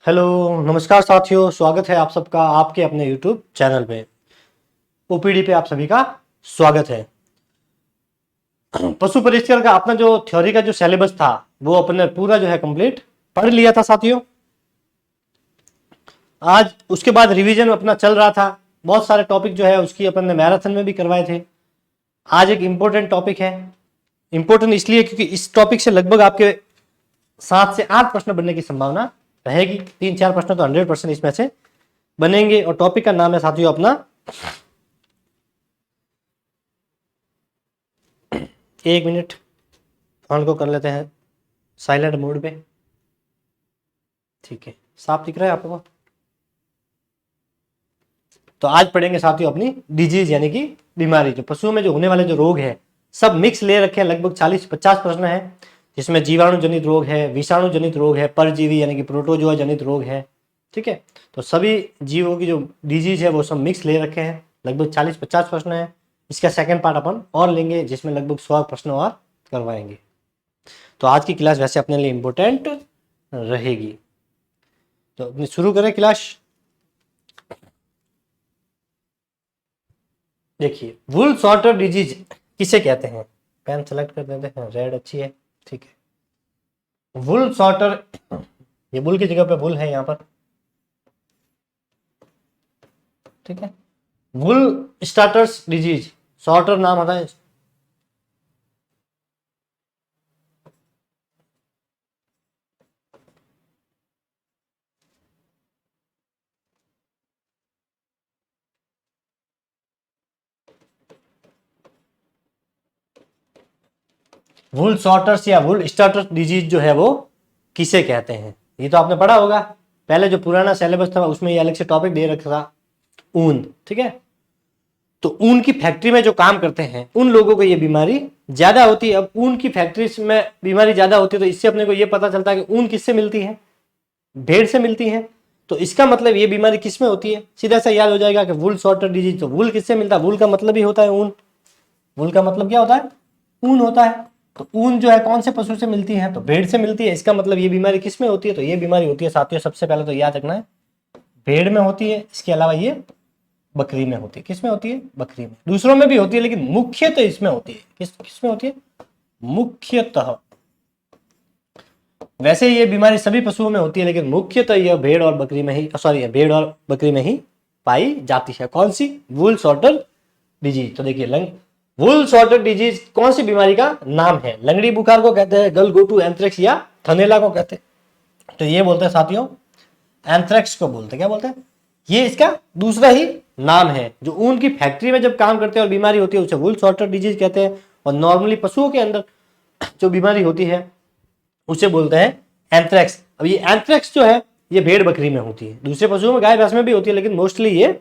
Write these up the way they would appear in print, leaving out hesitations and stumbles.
Hello, नमस्कार साथियों। स्वागत है आप सबका आपके अपने YouTube चैनल पे। ओपीडी पे आप सभी का स्वागत है। पशु परिष्कार का अपना जो थ्योरी का जो सिलेबस था वो अपने पूरा जो है कंप्लीट पढ़ लिया था साथियों। आज उसके बाद रिवीजन अपना चल रहा था। बहुत सारे टॉपिक जो है उसकी अपन ने मैराथन में भी करवाए थे। आज एक इंपॉर्टेंट टॉपिक है। इंपॉर्टेंट इसलिए क्योंकि इस टॉपिक से लगभग आपके 7 से 8 प्रश्न बनने की संभावना रहेगी। 3-4 प्रश्न तो 100% इसमें से बनेंगे। और टॉपिक का नाम है साथियों अपना, एक मिनट फोन को कर लेते हैं साइलेंट मोड पे। ठीक है, साफ दिख रहा है आपको? तो आज पढ़ेंगे साथियों अपनी डिजीज यानी कि बीमारी, जो पशुओं में जो होने वाले जो रोग है सब मिक्स ले रखे हैं। लगभग 40-50 प्रश्न है, जिसमें जीवाणु जनित रोग है, विषाणु जनित रोग है, परजीवी यानी कि प्रोटोजोआ जनित रोग है। ठीक है, तो सभी जीवों की जो डिजीज है वो सब मिक्स ले रखे हैं। लगभग 40-50 प्रश्न है। इसका सेकंड पार्ट अपन और लेंगे जिसमें लगभग 100 प्रश्न और करवाएंगे। तो आज की क्लास वैसे अपने लिए इंपॉर्टेंट रहेगी। तो अपनी शुरू करें क्लास। देखिए, वुल सॉर्टर डिजीज किसे कहते हैं? पेन सेलेक्ट कर देते हैं, रेड अच्छी है। ठीक है, वुल सॉर्टर, ये बुल की जगह पे वुल है यहाँ पर। ठीक है, वुल स्टार्टर्स डिजीज, सॉर्टर नाम आता है। वुल सॉर्टर्स या वुल स्टार्टर्स डिजीज जो है वो किसे कहते हैं? ये तो आपने पढ़ा होगा। पहले जो पुराना सिलेबस था उसमें ये अलग से टॉपिक दे रखा था, ऊन। ठीक है, तो ऊन की फैक्ट्री में जो काम करते हैं उन लोगों को ये बीमारी ज्यादा होती है। अब ऊन की फैक्ट्री में बीमारी ज्यादा होती है तो इससे अपने को ये पता चलता है कि ऊन किससे मिलती है? भेड़ से मिलती है। तो इसका मतलब ये बीमारी किस में होती है? सीधा सा याद हो जाएगा कि वुल सॉर्टर डिजीज। तो वुल किससे मिलता है? वुल का मतलब ही होता है ऊन। वुल का मतलब क्या होता है? ऊन होता है। तो ऊन जो है कौन से पशु से मिलती है? तो भेड़ से मिलती है। इसका मतलब ये बीमारी किस में होती है? तो ये बीमारी होती है साथियों, सबसे पहले तो याद रखना है, भेड़ में होती है। इसके अलावा ये बकरी में होती है। किस में होती है? बकरी में। दूसरों में भी होती है लेकिन मुख्यतः इसमें होती है। किस में होती है? मुख्यतः। वैसे ये बीमारी सभी पशुओं में होती है लेकिन मुख्यतः यह भेड़ और बकरी में ही, सॉरी, भेड़ और बकरी में ही पाई जाती है। कौन सी? वुल सॉर्टर डिजीज। तो देखिए, वुल सॉर्टर डिजीज कौन सी बीमारी का नाम है? लंगड़ी बुखार को कहते हैं, गलगोटू एंथ्रेक्स या थनेला को कहते हैं। तो ये बोलते हैं साथियों, एंथ्रेक्स को बोलते हैं। क्या बोलते हैं? ये इसका दूसरा ही नाम है। जो ऊन की फैक्ट्री में जब काम करते हैं और बीमारी होती है उसे वुल सॉर्टर डिजीज कहते हैं। और नॉर्मली पशुओं के अंदर जो बीमारी होती है उसे बोलते हैं एंथ्रेक्स। अब ये एंथ्रेक्स जो है ये भेड़ बकरी में होती है। दूसरे पशुओं में, गाय भैंस में भी होती है लेकिन मोस्टली ये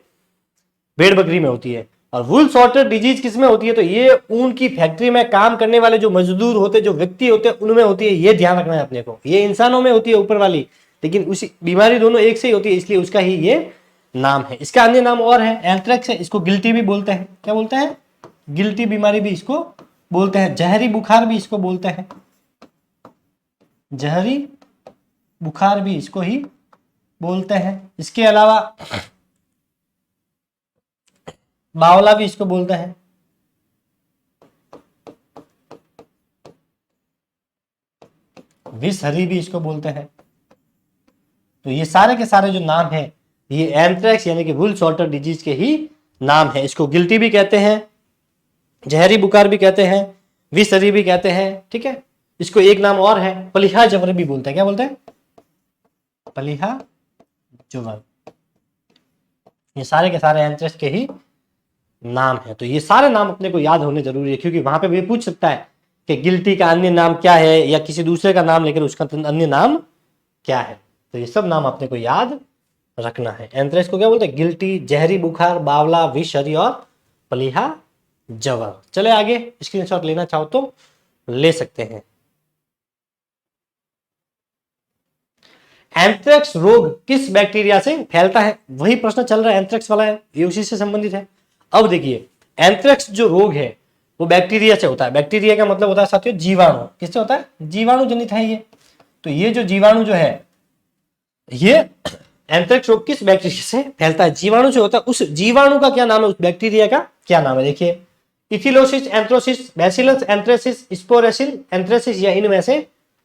भेड़ बकरी में होती है। और वुल सॉर्टर डिजीज किस में होती है? तो ये ऊन की फैक्ट्री में काम करने वाले जो मजदूर होते, जो व्यक्ति होते हैं, उनमें होती है। ये ध्यान रखना है अपने को। ये इंसानों में होती है ऊपर वाली, लेकिन उसी बीमारी दोनों एक से ही होती है, इसलिए उसका ही ये नाम है। इसका अन्य नाम और है, एंथ्रेक्स है। इसको गिल्टी भी बोलते हैं। क्या बोलते हैं? गिल्टी बीमारी भी इसको बोलते हैं। जहरी बुखार भी इसको बोलते हैं। जहरी बुखार भी इसको ही बोलते हैं। इसके अलावा बावला भी इसको बोलते हैं। विषहरी भी इसको बोलते हैं। तो ये सारे के सारे जो नाम है ये एंथ्रेक्स यानी कि वुल सॉर्टर डिजीज के ही नाम है। इसको गिल्टी भी कहते हैं, जहरी बुखार भी कहते हैं, विषहरी भी कहते हैं। ठीक है, इसको एक नाम और है, पलिहा ज्वर भी बोलते हैं। क्या बोलते हैं? पलिहा ज्वर। ये सारे के सारे एंथ्रेक्स के ही नाम है। तो ये सारे नाम अपने को याद होने जरूरी है, क्योंकि वहां पे भी पूछ सकता है कि गिल्टी का अन्य नाम क्या है, या किसी दूसरे का नाम लेकर उसका अन्य नाम क्या है। तो ये सब नाम अपने को याद रखना है। एंथ्रेक्स को क्या बोलते हैं? गिल्टी, जहरी बुखार, बावला, विषहरी और पलिहा जवर। चले आगे, स्क्रीनशॉट लेना चाहो तो ले सकते हैं। एंथ्रेक्स रोग किस बैक्टीरिया से फैलता है? वही प्रश्न चल रहा है, एंथ्रेक्स वाला है, ये उसी से संबंधित है। अब देखिए, एंथ्रेक्स जो रोग है वो बैक्टीरिया से होता है। बैक्टीरिया का मतलब होता है साथियों जीवाणु। किससे होता है? जीवाणु जनित है ये। तो ये जो जीवाणु जो है ये एंथ्रेक्स रोग किस बैक्टीरिया से फैलता है? जीवाणु से होता है। उस जीवाणु का क्या नाम है? उस बैक्टीरिया का क्या नाम है? देखिए, इथिलोसिस, एंथ्रोसिस, बैसिलस एंथ्रेसिस, स्पोरेसिल एंथ्रेसिस, या इनमें से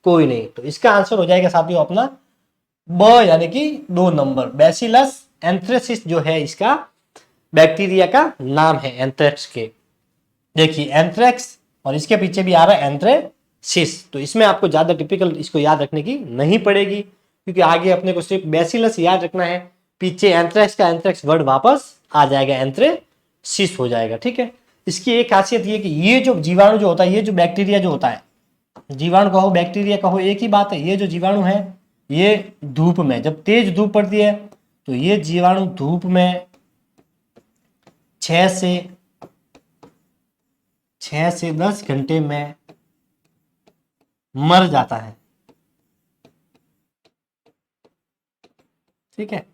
कोई नहीं। तो इसका आंसर हो जाएगा साथियों अपना ब, यानी कि 2 नंबर। बैसिलस एंथ्रेसिस जो है इसका बैक्टीरिया का नाम है एंथ्रेक्स के। देखिए एंथ्रेक्स और इसके पीछे भी आ रहा है एंथ्रेसिस, तो इसमें आपको ज्यादा टिपिकल इसको याद रखने की नहीं पड़ेगी, क्योंकि आगे अपने को सिर्फ बैसिलस याद रखना है, पीछे एंथ्रेक्स का एंथ्रेक्स वर्ड वापस आ जाएगा, एंथ्रेसिस हो जाएगा। ठीक है, इसकी एक खासियत ये कि ये जो जीवाणु जो होता है, ये जो बैक्टीरिया जो होता है, जीवाणु कहो बैक्टीरिया कहो एक ही बात है। ये जो जीवाणु है ये धूप में, जब तेज धूप पड़ती है तो ये जीवाणु धूप में 6 से 10 घंटे में मर जाता है। ठीक है,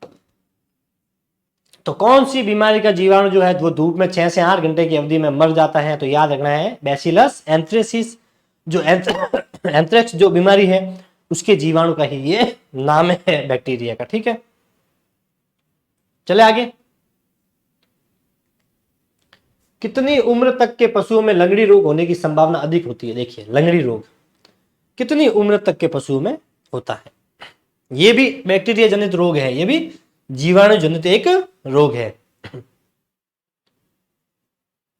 तो कौन सी बीमारी का जीवाणु जो है वो धूप में 6 से 8 घंटे की अवधि में मर जाता है? तो याद रखना है बैसिलस एंथ्रेसिस। जो एंथ्रेक्स जो बीमारी है उसके जीवाणु का ही ये नाम है बैक्टीरिया का। ठीक है, चले आगे। कितनी उम्र तक के पशुओं में लंगड़ी रोग होने की संभावना अधिक होती है? देखिए लंगड़ी रोग कितनी उम्र तक के पशुओं में होता है? ये भी बैक्टीरिया जनित रोग है, ये भी जीवाणु जनित एक रोग है।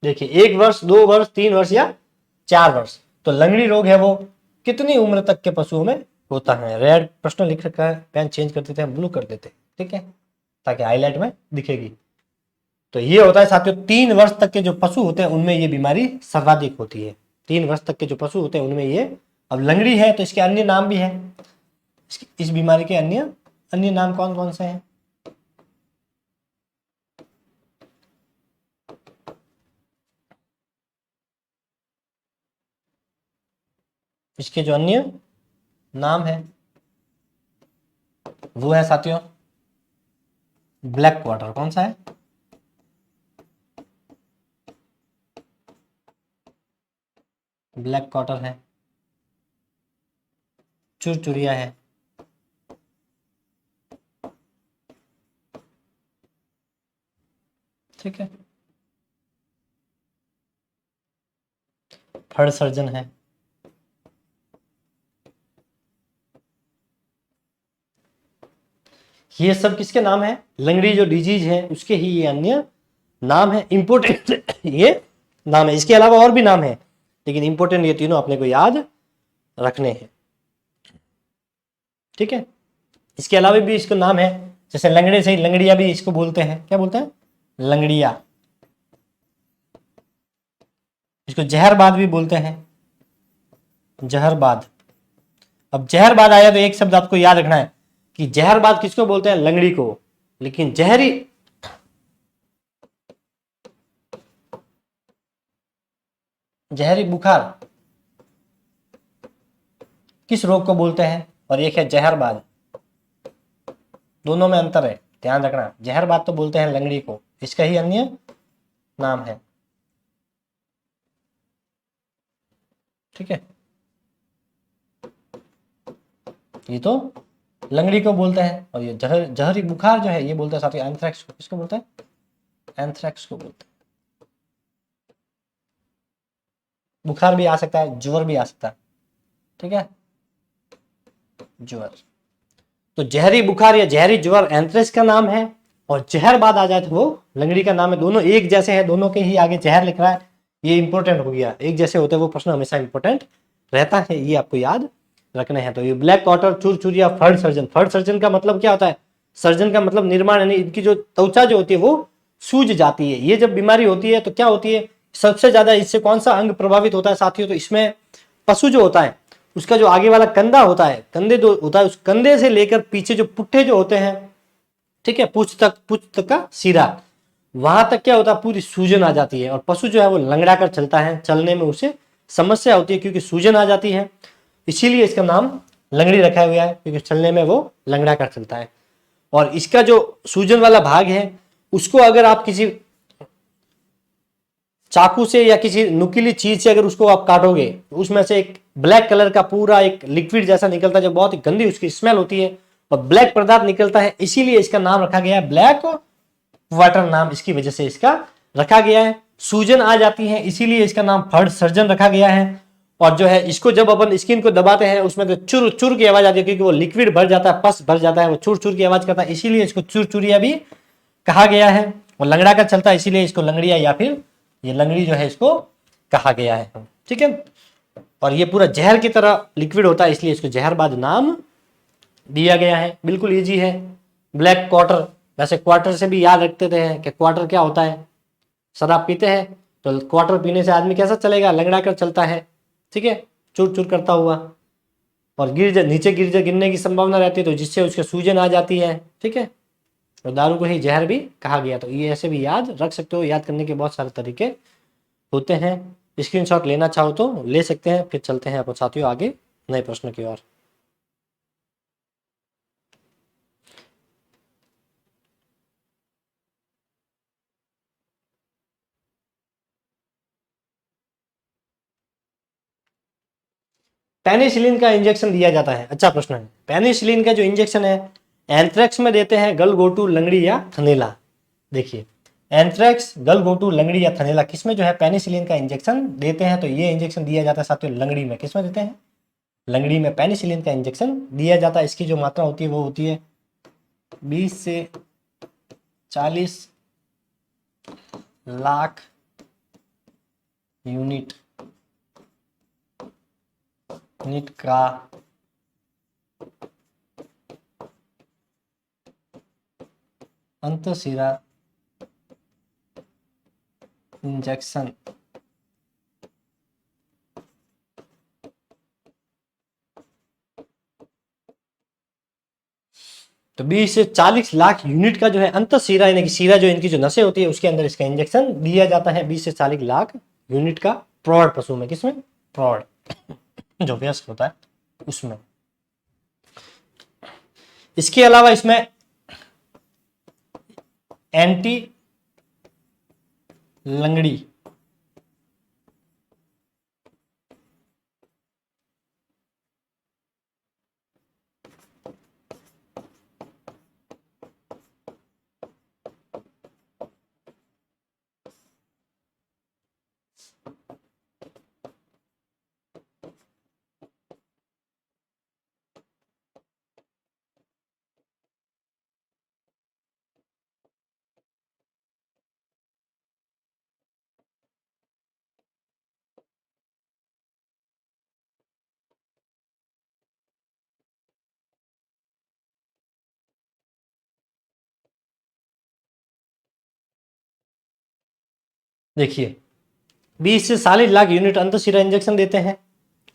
देखिए 1 वर्ष, 2 वर्ष, 3 वर्ष या 4 वर्ष। तो लंगड़ी रोग है वो कितनी उम्र तक के पशुओं में होता है? रेड प्रश्न लिख रखा है, पेन चेंज कर देते हैं, ब्लू कर देते हैं। ठीक है, ताकि हाईलाइट में दिखेगी। तो ये होता है साथियों 3 वर्ष तक के जो पशु होते हैं उनमें ये बीमारी सर्वाधिक होती है। 3 वर्ष तक के जो पशु होते हैं उनमें ये, अब लंगड़ी है तो इसके अन्य नाम भी है, इस बीमारी के अन्य नाम कौन कौन से हैं? इसके जो अन्य नाम है वो है साथियों ब्लैक क्वार्टर। कौन सा है? ब्लैक क्वार्टर है, चुरचुरिया है, ठीक है, फड़ सर्जन है, ये सब किसके नाम है? लंगड़ी जो डिजीज है उसके ही ये अन्य नाम है, इंपोर्टेंट ये नाम है। इसके अलावा और भी नाम है, लेकिन इंपोर्टेंट ये तीनों अपने को याद रखने हैं। ठीक है, इसके अलावा भी इसका नाम है, जैसे लंगड़े से ही लंगड़िया भी इसको बोलते हैं। क्या बोलते हैं? लंगड़िया। इसको जहरबाद भी बोलते हैं, जहरबाद। अब जहरबाद आया तो एक शब्द आपको याद रखना है कि जहरबाद किसको बोलते हैं? लंगड़ी को। लेकिन जहरी बुखार किस रोग को बोलते हैं? और एक है जहरबाद, दोनों में अंतर है, ध्यान रखना। जहरबाद तो बोलते हैं लंगड़ी को, इसका ही अन्य नाम है। ठीक है, ये तो लंगड़ी को बोलते हैं, और ये जहरी बुखार जो है ये बोलते हैं साथियों एंथ्रेक्स को। किसको बोलते हैं? एंथ्रेक्स को बोलते हैं। बुखार भी आ सकता है, ज्वर भी आ सकता है। ठीक है, ज्वर। तो जहरी बुखार या जहरी ज्वर एंथ्रेक्स का नाम है, और जहरबाद आ जाए तो वो लंगड़ी का नाम है। दोनों एक जैसे हैं, दोनों के ही आगे जहर लिख रहा है, ये इंपॉर्टेंट हो गया। एक जैसे होते हैं वो प्रश्न हमेशा इंपॉर्टेंट रहता है, ये आपको याद रखने हैं। तो ये ब्लैक क्वार्टर, चुरचुरिया, फर्ड सर्जन। फर्ड सर्जन का मतलब क्या होता है? सर्जन का मतलब निर्माण, यानी इनकी जो त्वचा जो होती है वो सूज जाती है। ये जब बीमारी होती है तो क्या होती है? सबसे ज्यादा इससे कौन सा अंग प्रभावित होता है साथियों? तो इसमें पशु जो होता है उसका जो आगे वाला कंधा होता है, कंधे जो होता है, उस कंधे से लेकर पीछे जो पुट्ठे जो होते हैं, ठीक है, पूछ तक का सिरा, वहां तक क्या होता है? पूरी सूजन आ जाती है, और पशु जो है वो लंगड़ा कर चलता है, चलने में उसे समस्या होती है क्योंकि सूजन आ जाती है। इसीलिए इसका नाम लंगड़ी रखा हुआ है, क्योंकि चलने में वो लंगड़ा कर चलता है। और इसका जो सूजन वाला भाग है उसको अगर आप किसी चाकू से या किसी नुकीली चीज से अगर उसको आप काटोगे तो उसमें से एक ब्लैक कलर का पूरा एक लिक्विड जैसा निकलता है, जो बहुत ही गंदी उसकी स्मेल होती है, और ब्लैक पदार्थ निकलता है, इसीलिए इसका नाम रखा गया है ब्लैक वाटर, नाम इसकी वजह से इसका रखा गया है। सूजन आ जाती है, इसीलिए इसका नाम फर्ड सर्जन रखा गया है। और जो है इसको जब अपन स्किन को दबाते हैं उसमें तो चुर चुर की आवाज आती है, क्योंकि वो लिक्विड भर जाता है, पस भर जाता है, वो चुर चुर की आवाज करता है, इसीलिए इसको चुरचुरिया भी कहा गया है। वो लंगड़ा कर चलता है, इसीलिए इसको लंगड़िया या फिर ये लंगड़ी जो है इसको कहा गया है। ठीक है, और ये पूरा जहर की तरह लिक्विड होता है, इसलिए इसको जहरबाज नाम दिया गया है। बिल्कुल इजी है। ब्लैक क्वार्टर, वैसे क्वार्टर से भी याद रखते थे कि क्वार्टर क्या होता है। शराब पीते हैं तो क्वार्टर पीने से आदमी कैसा चलेगा, लंगड़ा कर चलता है। ठीक है, चूर चूर करता हुआ, और नीचे गिरने की संभावना रहती है, तो जिससे उसके सूजन आ जाती है। ठीक है, तो दारू को ही जहर भी कहा गया। तो ये ऐसे भी याद रख सकते हो, याद करने के बहुत सारे तरीके होते हैं। स्क्रीनशॉट लेना चाहो तो ले सकते हैं। फिर चलते हैं अपन साथियों आगे नए प्रश्न की ओर। पेनिसिलिन का इंजेक्शन दिया जाता है, अच्छा प्रश्न है। पेनिसिलिन का जो इंजेक्शन है एंथ्रेक्स में देते हैं, गलघोटू, लंगड़ी या थनैला। देखिए, एंथ्रेक्स, गलघोटू, लंगड़ी या थनैला, किसमें जो है पेनिसिलिन का इंजेक्शन देते हैं? तो ये इंजेक्शन दिया जाता है साथियों लंगड़ी में। किसमें देते हैं? लंगड़ी में पेनिसिलिन का इंजेक्शन दिया जाता है। इसकी जो मात्रा होती है वो होती है 20 से 40 लाख यूनिट का अंतःशिरा इंजेक्शन तो 20 से 40 लाख यूनिट का जो है अंतःशिरा, यानी कि शिरा जो इनकी जो नसें होती है उसके अंदर इसका इंजेक्शन दिया जाता है 20 से 40 लाख यूनिट का। प्रौढ़ पशु में, किसमें? प्रौढ़ जो वयस्क होता है उसमें। इसके अलावा इसमें एंटी लंगड़ी देखिए 20 से 40 लाख यूनिट अंतःशिरा इंजेक्शन देते हैं।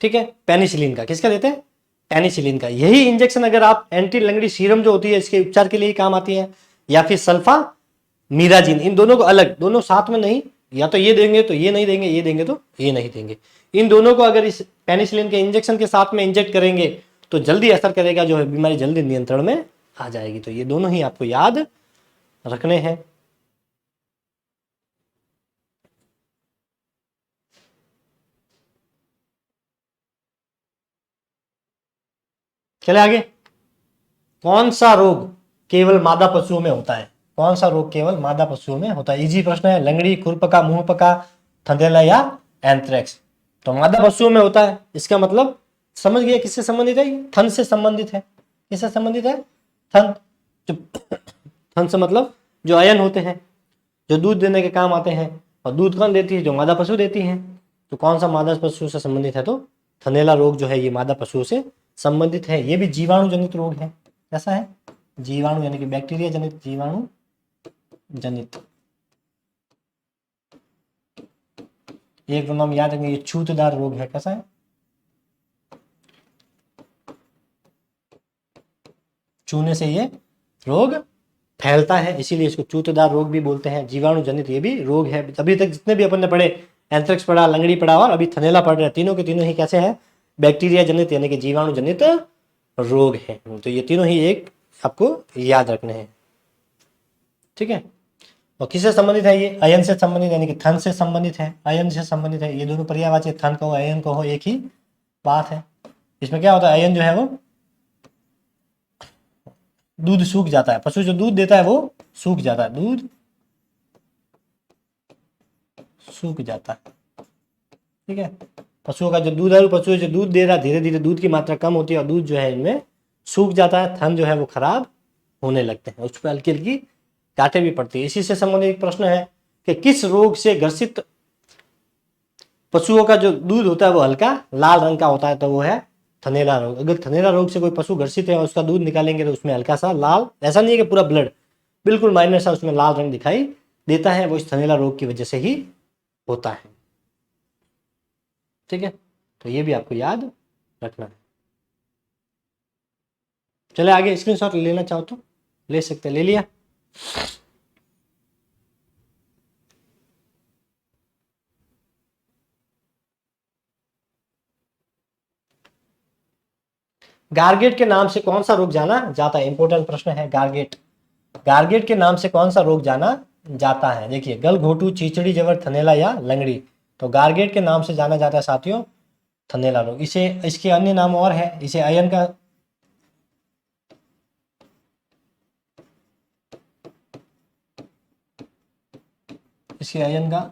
ठीक है, पेनिसिलिन का। किसका देते हैं? पेनिसिलिन का। यही इंजेक्शन अगर आप एंटी लंगड़ी सीरम जो होती है इसके उपचार के लिए काम आती है, या फिर सल्फा मीराजिन, इन दोनों को अलग, दोनों साथ में नहीं, या तो ये देंगे तो ये नहीं देंगे, ये देंगे तो ये नहीं देंगे। इन दोनों को अगर इस पेनिसिलिन के इंजेक्शन के साथ में इंजेक्ट करेंगे तो जल्दी असर करेगा, जो है बीमारी जल्दी नियंत्रण में आ जाएगी। तो ये दोनों ही आपको याद रखने हैं। चले आगे। कौन सा रोग केवल मादा पशुओं में होता है? कौन सा रोग केवल मादा पशुओं में होता है? इजी प्रश्न है। लंगड़ी, खुरपका, मुंहपका, थनैला या एंथ्रेक्स? तो मादा पशुओं में होता है। इसका मतलब समझ गया किससे संबंधित है? थन से संबंधित है। किससे संबंधित है? थन। जो थन से मतलब जो अयन होते हैं, जो दूध देने के काम आते हैं, और दूध कौन देती है? जो मादा पशु देती है। तो कौन सा मादा पशु से संबंधित है? तो थनैला रोग जो है ये मादा पशुओं से संबंधित है। ये भी जीवाणु जनित रोग है। कैसा है? जीवाणु यानी कि बैक्टीरिया जनित, जीवाणु जनित। एक नाम याद रखेंगे, ये छूतदार रोग है। कैसा है? छूने से ये रोग फैलता है, इसीलिए इसको छूतदार रोग भी बोलते हैं। जीवाणु जनित ये भी रोग है। अभी तक जितने भी अपन ने पढ़े, एंथ्रेक्स पढ़ा, लंगड़ी पढ़ा और अभी थनैला पढ़ रहे, तीनों के तीनों ही कैसे हैं? बैक्टीरिया जनित यानी कि जीवाणु जनित रोग है। तो ये तीनों ही एक आपको याद रखने हैं। ठीक है, और किससे संबंधित है? ये अयन से संबंधित, यानी कि थन से संबंधित है, अयन से संबंधित है। ये दोनों पर्यायवाची, थन कहो अयन कहो, एक ही बात है। इसमें क्या होता है? अयन जो है वो दूध सूख जाता है, पशु जो दूध देता है वो सूख जाता है, दूध सूख जाता है, ठीक है। पशुओं का जो दुधारू पशु है जो दूध दे रहा है, धीरे धीरे दूध की मात्रा कम होती है और दूध जो है इनमें सूख जाता है, थन जो है वो खराब होने लगते हैं, उस पर हल्की हल्की कांटे भी पड़ती है। इसी से संबंधित एक प्रश्न है कि किस रोग से ग्रसित पशुओं का जो दूध होता है वो हल्का लाल रंग का होता है, तो वो है थनैला रोग। अगर थनैला रोग से कोई पशु ग्रसित है और उसका दूध निकालेंगे तो उसमें हल्का सा लाल, ऐसा नहीं है कि पूरा ब्लड, बिल्कुल माइनर सा उसमें लाल रंग दिखाई देता है, वो इस थनैला रोग की वजह से ही होता है, ठीक है। तो ये भी आपको याद रखना है। चले आगे, स्क्रीनशॉट लेना चाहो तो ले सकते, ले लिया। गारगेट के नाम से कौन सा रोग जाना जाता है, इंपॉर्टेंट प्रश्न है। गारगेट, गारगेट के नाम से कौन सा रोग जाना जाता है? देखिए, गलघोटू, चीचड़ी जवर, थनैला या लंगड़ी। तो गारगेट के नाम से जाना जाता है साथियों थनैला रोग। इसे, इसके अन्य नाम और है, इसे आयन का, इसे आयन का,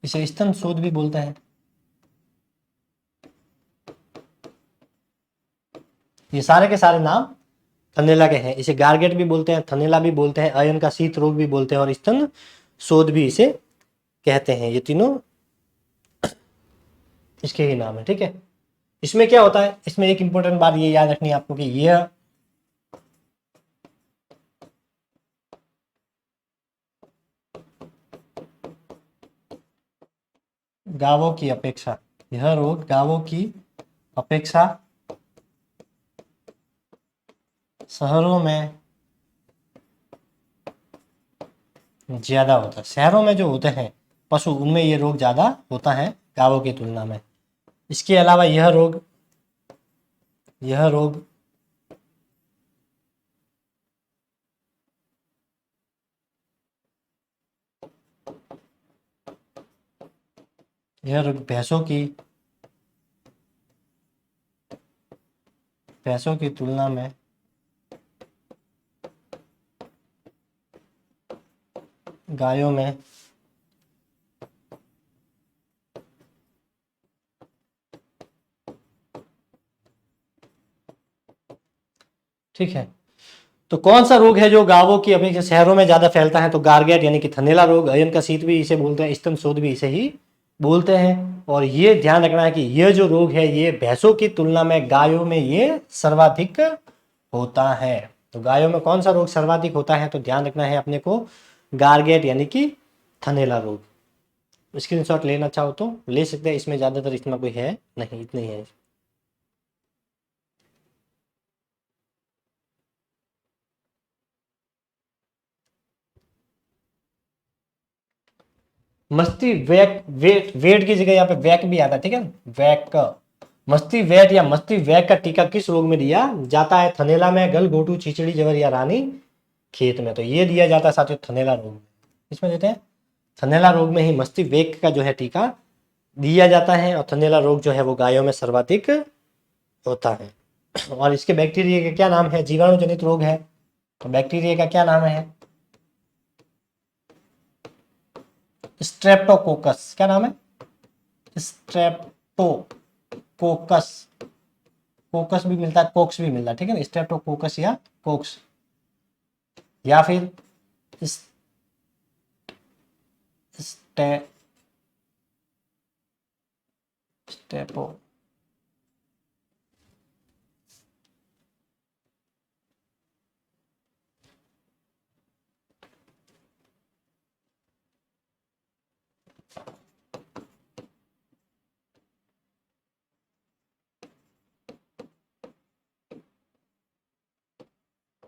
इसे स्तन शोथ भी बोलते हैं। ये सारे के सारे नाम थनैला के हैं। इसे गारगेट भी बोलते हैं, थनैला भी बोलते हैं, आयन का शीत रोग भी बोलते हैं और स्तन शोथ भी इसे कहते हैं। ये तीनों इसके ही नाम है, ठीक है। इसमें क्या होता है, इसमें एक इंपॉर्टेंट बात ये याद रखनी है आपको कि यह गांवों की अपेक्षा, यह रोग गांवों की अपेक्षा शहरों में ज्यादा होता है। शहरों में जो होते हैं पशु, उनमें ये रोग ज्यादा होता है गांवों की तुलना में। इसके अलावा यह रोग भैंसों की तुलना में गायों में ठीक है। तो कौन सा रोग है जो गांवों की अपेक्षा शहरों में ज्यादा फैलता है? तो गारगेट यानी कि थनैला रोग, अयन का शीत भी इसे बोलते हैं, स्तन शोथ भी इसे ही बोलते हैं। और ये ध्यान रखना है कि यह जो रोग है ये भैंसों की तुलना में गायों में ये सर्वाधिक होता है। तो गायों में कौन सा रोग सर्वाधिक होता है? तो ध्यान रखना है अपने को गारगेट यानी कि थनैला रोग। स्क्रीनशॉट लेना चाहो तो ले सकते हैं, इसमें ज्यादातर इसमें कोई है नहीं, इतनी है। मस्ती वैक, वेट, वेट की जगह यहाँ पे वैक भी आता है, ठीक है। वैक, मस्ती वैट या मस्ती वैक का टीका किस रोग में दिया जाता है? थनैला में, गलघोटू, चिचड़ी जवर या रानी खेत में। तो ये दिया जाता है साथियों थनैला रोग में। इसमें देते हैं थनैला रोग में ही मस्ती वेक का जो है टीका दिया जाता है। और थनैला रोग जो है वो गायों में सर्वाधिक होता है। और इसके बैक्टीरिया का क्या नाम है? जीवाणु जनित रोग है। तो बैक्टीरिया का क्या नाम है? स्ट्रेप्टोकोकस। क्या नाम है? स्ट्रेप्टोकोकस। कोकस भी मिलता है, कोक्स भी मिलता है, ठीक है ना। स्ट्रेप्टोकोकस या कोक्स, या फिर स्टे, स्टेपो,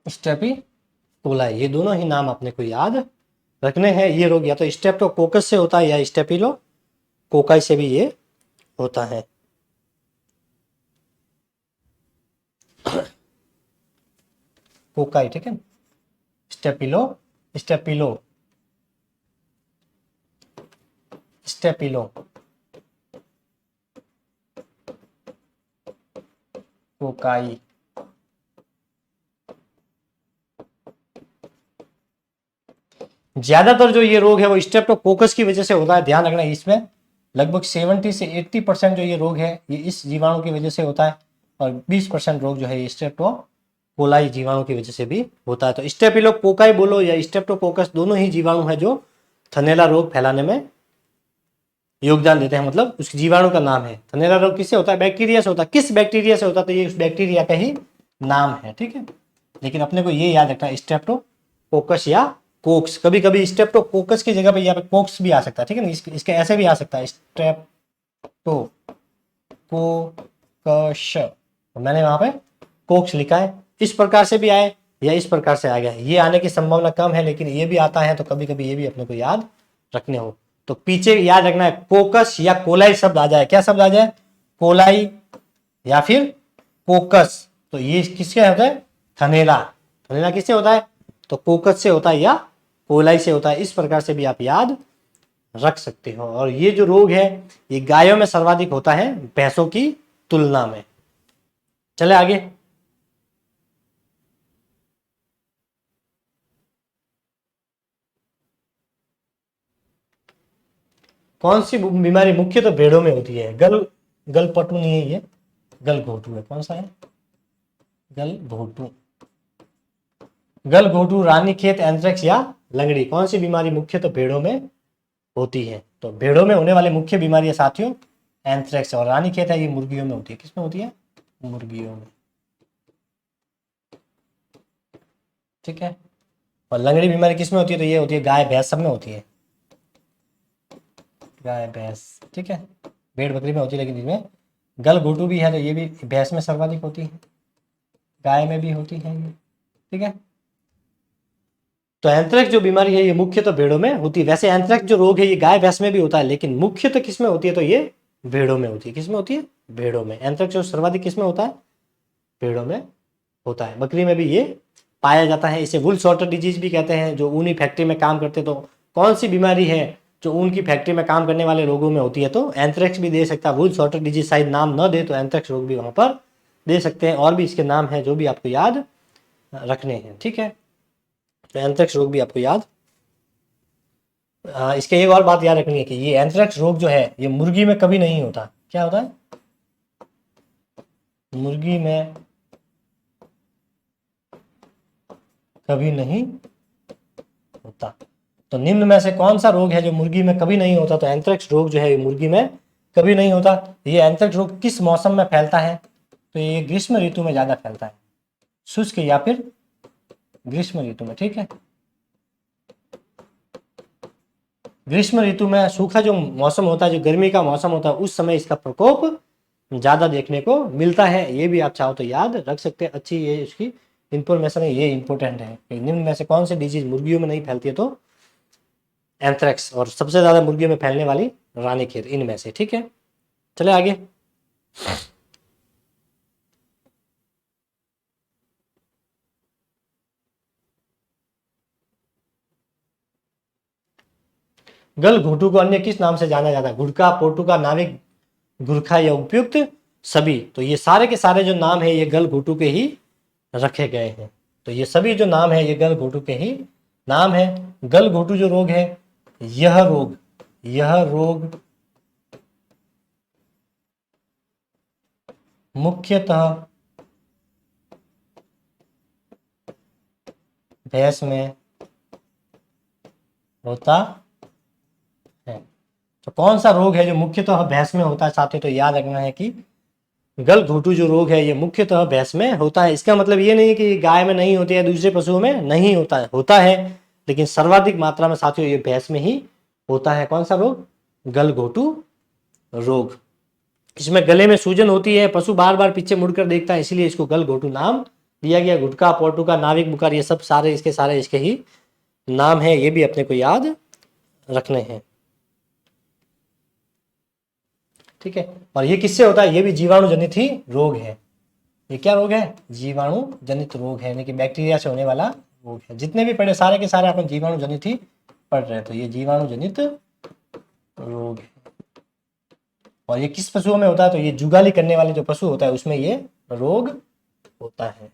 स्टेपी कोलाई, ये दोनों ही नाम अपने को याद रखने हैं। ये रोग या तो स्टेप्टोकोकस से होता है या स्टेपिलो कोकाई से भी ये होता है। कोकाई, ठीक है। स्टेपिलो, स्टेपिलो, स्टेपिलो कोकाई, ज्यादातर जो ये रोग है वो स्ट्रेप्टोकोकस की वजह से होता है। ध्यान रखना, इसमें लगभग 70 से 80% जो ये रोग है ये इस जीवाणु की वजह से होता है, और 20% रोग जो है ये स्ट्रेप्टोकोलाई जीवाणु की वजह से भी होता है। तो स्टेफिलोकोकाई बोलो या स्ट्रेप्टोकोकस, दोनों ही जीवाणु है जो थनैला रोग फैलाने में योगदान देते हैं, मतलब उस जीवाणु का नाम है। थनैला रोग किससे होता है? बैक्टीरिया से होता है। किस बैक्टीरिया से होता है? तो ये उस बैक्टीरिया का ही नाम है, ठीक है। लेकिन अपने को ये याद रखना है, स्ट्रेप्टोकोकस या कोक्स। कभी कभी स्ट्रेप्टोकोकस की जगह पे यहाँ पे कोक्स भी आ सकता है, ठीक है ना। इसके ऐसे भी आ सकता है, स्ट्रेप्टोकोकस, तो मैंने वहां पे कोक्स लिखा है। इस प्रकार से भी आए या इस प्रकार से आ गया, ये आने की संभावना कम है, लेकिन ये भी आता है, तो कभी कभी ये भी अपने को याद रखने हो। तो पीछे याद रखना है, कोकस या कोलाई शब्द आ जाए। क्या शब्द आ जाए? कोलाई या फिर कोकस। तो ये किसके होता है? थनैला। थनैला किससे होता है? तो कोकस से होता है या कोलाई से होता है। इस प्रकार से भी आप याद रख सकते हो। और ये जो रोग है ये गायों में सर्वाधिक होता है भैंसों की तुलना में। चले आगे। कौन सी बीमारी मुख्यतः भेड़ों में होती है? गलपटू नहीं है, ये गलघोटू है। कौन सा है? गलघोटू। गलघोटू, रानीखेत, एंथ्रेक्स या लंगड़ी, कौन सी बीमारी मुख्यतः भेड़ों में होती है? तो भेड़ों में होने वाली मुख्य बीमारी है साथियों एंथ्रेक्स, और रानीखेत है ये मुर्गियों में होती है। किसमें होती है? मुर्गियों में, ठीक है। और लंगड़ी बीमारी किसमें होती है? तो ये होती है गाय भैंस सब में होती है। गाय भैंस, ठीक है। भेड़ बकरी में होती है, लेकिन इसमें गलघोटू भी है, तो ये भी भैंस में सर्वाधिक होती है, गाय में भी होती है ये, ठीक है। तो एंथ्रेक्स जो बीमारी है ये मुख्यतः भेड़ों में होती है। वैसे एंथ्रेक्स जो रोग है ये गाय भैंस में भी होता है, लेकिन मुख्यतः किसमें होती है? तो ये भेड़ों में होती है। किसमें होती है? भेड़ों में। एंथ्रेक्स जो सर्वाधिक किसमें होता है? भेड़ों में होता है। बकरी में भी ये पाया जाता है। इसे वुल शॉर्टर डिजीज भी कहते हैं। जो ऊनी फैक्ट्री में काम करते, तो कौन सी बीमारी है जो ऊन की फैक्ट्री में काम करने वाले लोगों में होती है? तो एंथ्रेक्स भी दे सकता है। वुल शॉर्टर डिजीज शायद नाम न दे तो एंथ्रेक्स रोग भी वहां पर दे सकते हैं। और भी इसके नाम है जो भी आपको याद रखने हैं, ठीक है। तो एंथ्रेक्स रोग भी आपको याद। इसके एक और बात याद रखनी है कि ये एंथ्रेक्स रोग जो है ये मुर्गी में कभी नहीं होता। क्या होता है? मुर्गी में कभी नहीं होता। तो निम्न में से कौन सा रोग है जो मुर्गी में कभी नहीं होता? तो एंथ्रेक्स रोग जो है ये मुर्गी में कभी नहीं होता। ये एंथ्रेक्स रोग किस मौसम में फैलता है? तो ये ग्रीष्म ऋतु में ज्यादा फैलता है, शुष्क या फिर ग्रीष्म ऋतु में, ठीक है। ग्रीष्म ऋतु में सूखा जो मौसम होता है, जो गर्मी का मौसम होता है, उस समय इसका प्रकोप ज्यादा देखने को मिलता है। ये भी आप चाहो तो याद रख सकते हैं। अच्छी ये इसकी इंफॉर्मेशन है, ये इंपॉर्टेंट है। निम्न में से कौन सी डिजीज मुर्गियों में नहीं फैलती है? तो एंथ्रेक्स, और सबसे ज्यादा मुर्गियों में फैलने वाली रानीखेत, इनमें से, ठीक है। चले आगे। गलघोटू को अन्य किस नाम से जाना जाता है? गुड़का, पोर्टुका, नाविक, गुरखा या उपयुक्त सभी। तो ये सारे के सारे जो नाम है ये गलघोटू के ही रखे गए हैं। तो ये सभी जो नाम है ये गलघोटू के ही नाम है। गलघोटू जो रोग है यह रोग मुख्यतः भैंस में होता है। तो कौन सा रोग है जो मुख्यतः भैंस में होता है साथियों? तो याद रखना है कि गलघोटू जो रोग है ये मुख्यतः भैंस में होता है। इसका मतलब ये नहीं कि गाय में नहीं होती है, दूसरे पशुओं में नहीं होता है, लेकिन सर्वाधिक मात्रा में साथियों ये भैंस में ही होता है। कौन सा रोग? गलघोटू रोग। इसमें गले में सूजन होती है, पशु बार बार पीछे मुड़कर देखता है, इसलिए इसको गलघोटू नाम दिया गया। गुटका, पोर्टुका, नाविक, बुखार, ये सब सारे इसके ही नाम है। ये भी अपने को याद रखने हैं, ठीक है। और ये किससे होता है? ये भी जीवाणु जनित ही रोग है। ये क्या रोग है? जीवाणु जनित रोग है, यानी कि बैक्टीरिया से होने वाला रोग है। जितने भी पढ़े सारे के सारे अपन जीवाणु जनित ही पढ़ रहे हैं। तो ये जीवाणु जनित रोग है। और ये किस पशुओं में होता है? तो ये जुगाली करने वाले जो पशु होता है उसमें ये रोग होता है।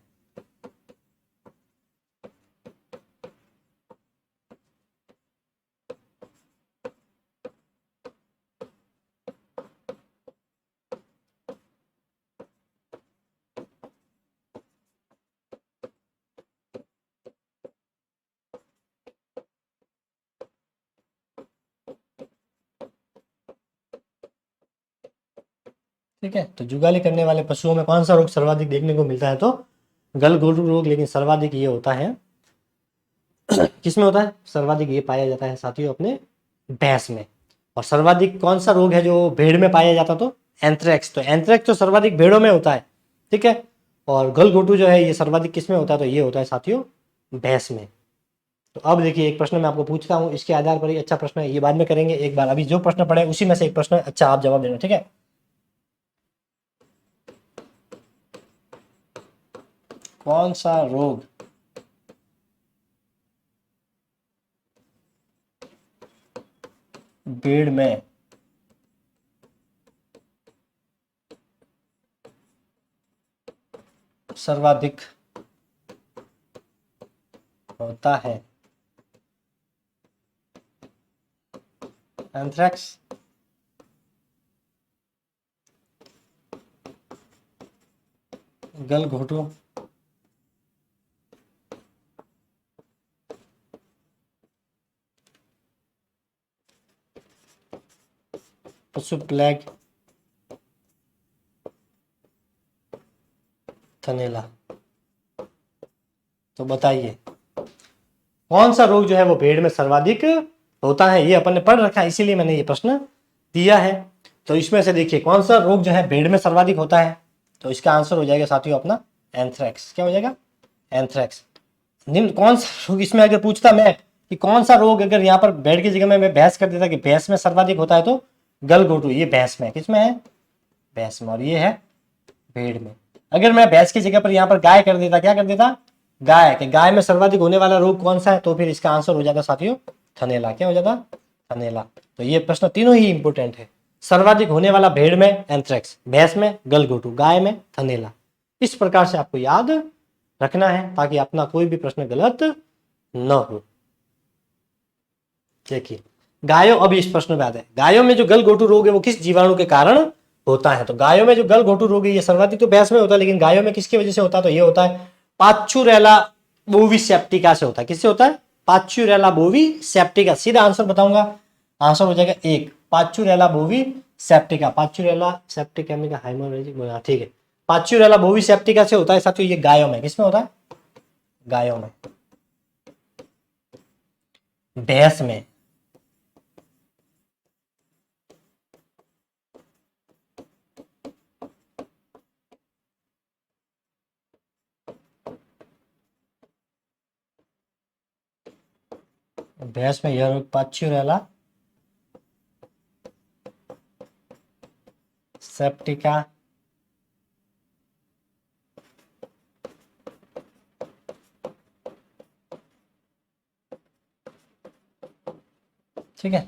ठीक है। तो जुगाली करने वाले पशुओं में कौन सा रोग सर्वाधिक देखने को मिलता है, तो गलघोटू रोग, लेकिन सर्वाधिक ये होता है किसमें होता है, सर्वाधिक ये पाया जाता है साथियों अपने भैंस में। और सर्वाधिक कौन सा रोग है जो भेड़ में पाया जाता, तो एंथ्रेक्स। तो एंथ्रेक्स तो सर्वाधिक भेड़ों में होता है, ठीक है। और गलघोटू जो है ये सर्वाधिक किस में होता है, तो ये होता है साथियों भैंस में। तो अब देखिए एक प्रश्न मैं आपको पूछता हूँ, इसके आधार पर ही अच्छा प्रश्न है, ये बाद में करेंगे। एक बार अभी जो प्रश्न पढ़े उसी में से एक प्रश्न अच्छा आप जवाब देना, ठीक है। कौन सा रोग भेड़ में सर्वाधिक होता है, एंथ्रेक्स, गलघोटू, पशु प्लेग, थनैला। तो बताइए कौन सा रोग जो है वो भेड़ में सर्वाधिक होता है। ये अपन ने पढ़ रखा है, इसीलिए मैंने ये प्रश्न दिया है। तो इसमें से देखिए कौन सा रोग जो है भेड़ में सर्वाधिक होता है, तो इसका आंसर हो जाएगा साथियों अपना एंथ्रेक्स। क्या हो जाएगा, एंथ्रेक्स। निम्न कौन सा रोग, इसमें अगर पूछता मैं कि कौन सा रोग, अगर यहाँ पर भेड़ की जगह में मैं भैंस कर देता कि भैंस में सर्वाधिक होता है, तो गलघोटू, ये भैंस में, किसमें है, भैंस में। और ये है भेड़ में। अगर मैं भैंस की जगह पर यहाँ पर गाय कर देता, क्या कर देता, गाय, कि गाय में सर्वाधिक होने वाला रोग कौन सा है, तो फिर इसका आंसर हो जाता साथियों थनैला। क्या हो जाता, थनैला। तो ये प्रश्न तीनों ही इंपोर्टेंट है। सर्वाधिक होने वाला भेड़ में एंथ्रेक्स, भैंस में गलघोटू, गाय में थनैला। इस प्रकार से आपको याद रखना है ताकि अपना कोई भी प्रश्न गलत न हो। देखिए गायों, अब इस प्रश्न में आता है, गायों में जो गलघोटू रोग है वो किस जीवाणु के कारण होता है। तो गायों में जो गलघोटू रोग है ये सर्वाधिक तो भैंस में होता है, लेकिन गायों में किसकी वजह से होता है, तो ये होता है पाचुरेला बोवी सेप्टिका से होता है। किससे होता है, पाचुरेला बोवी सेप्टिका। सीधा आंसर बताऊंगा, आंसर हो जाएगा एक, पाचुरेला बोवी सेप्टिका। पाचुरेला सेप्टिका हेमोरेजिक, ठीक है। पाचुरेला बोवी सेप्टिका से होता है साथियों ये गायों में। किसमें होता है, गायों में। भैंस में भैंस में यह रोग पाचुरेला सेप्टिका ठीक है।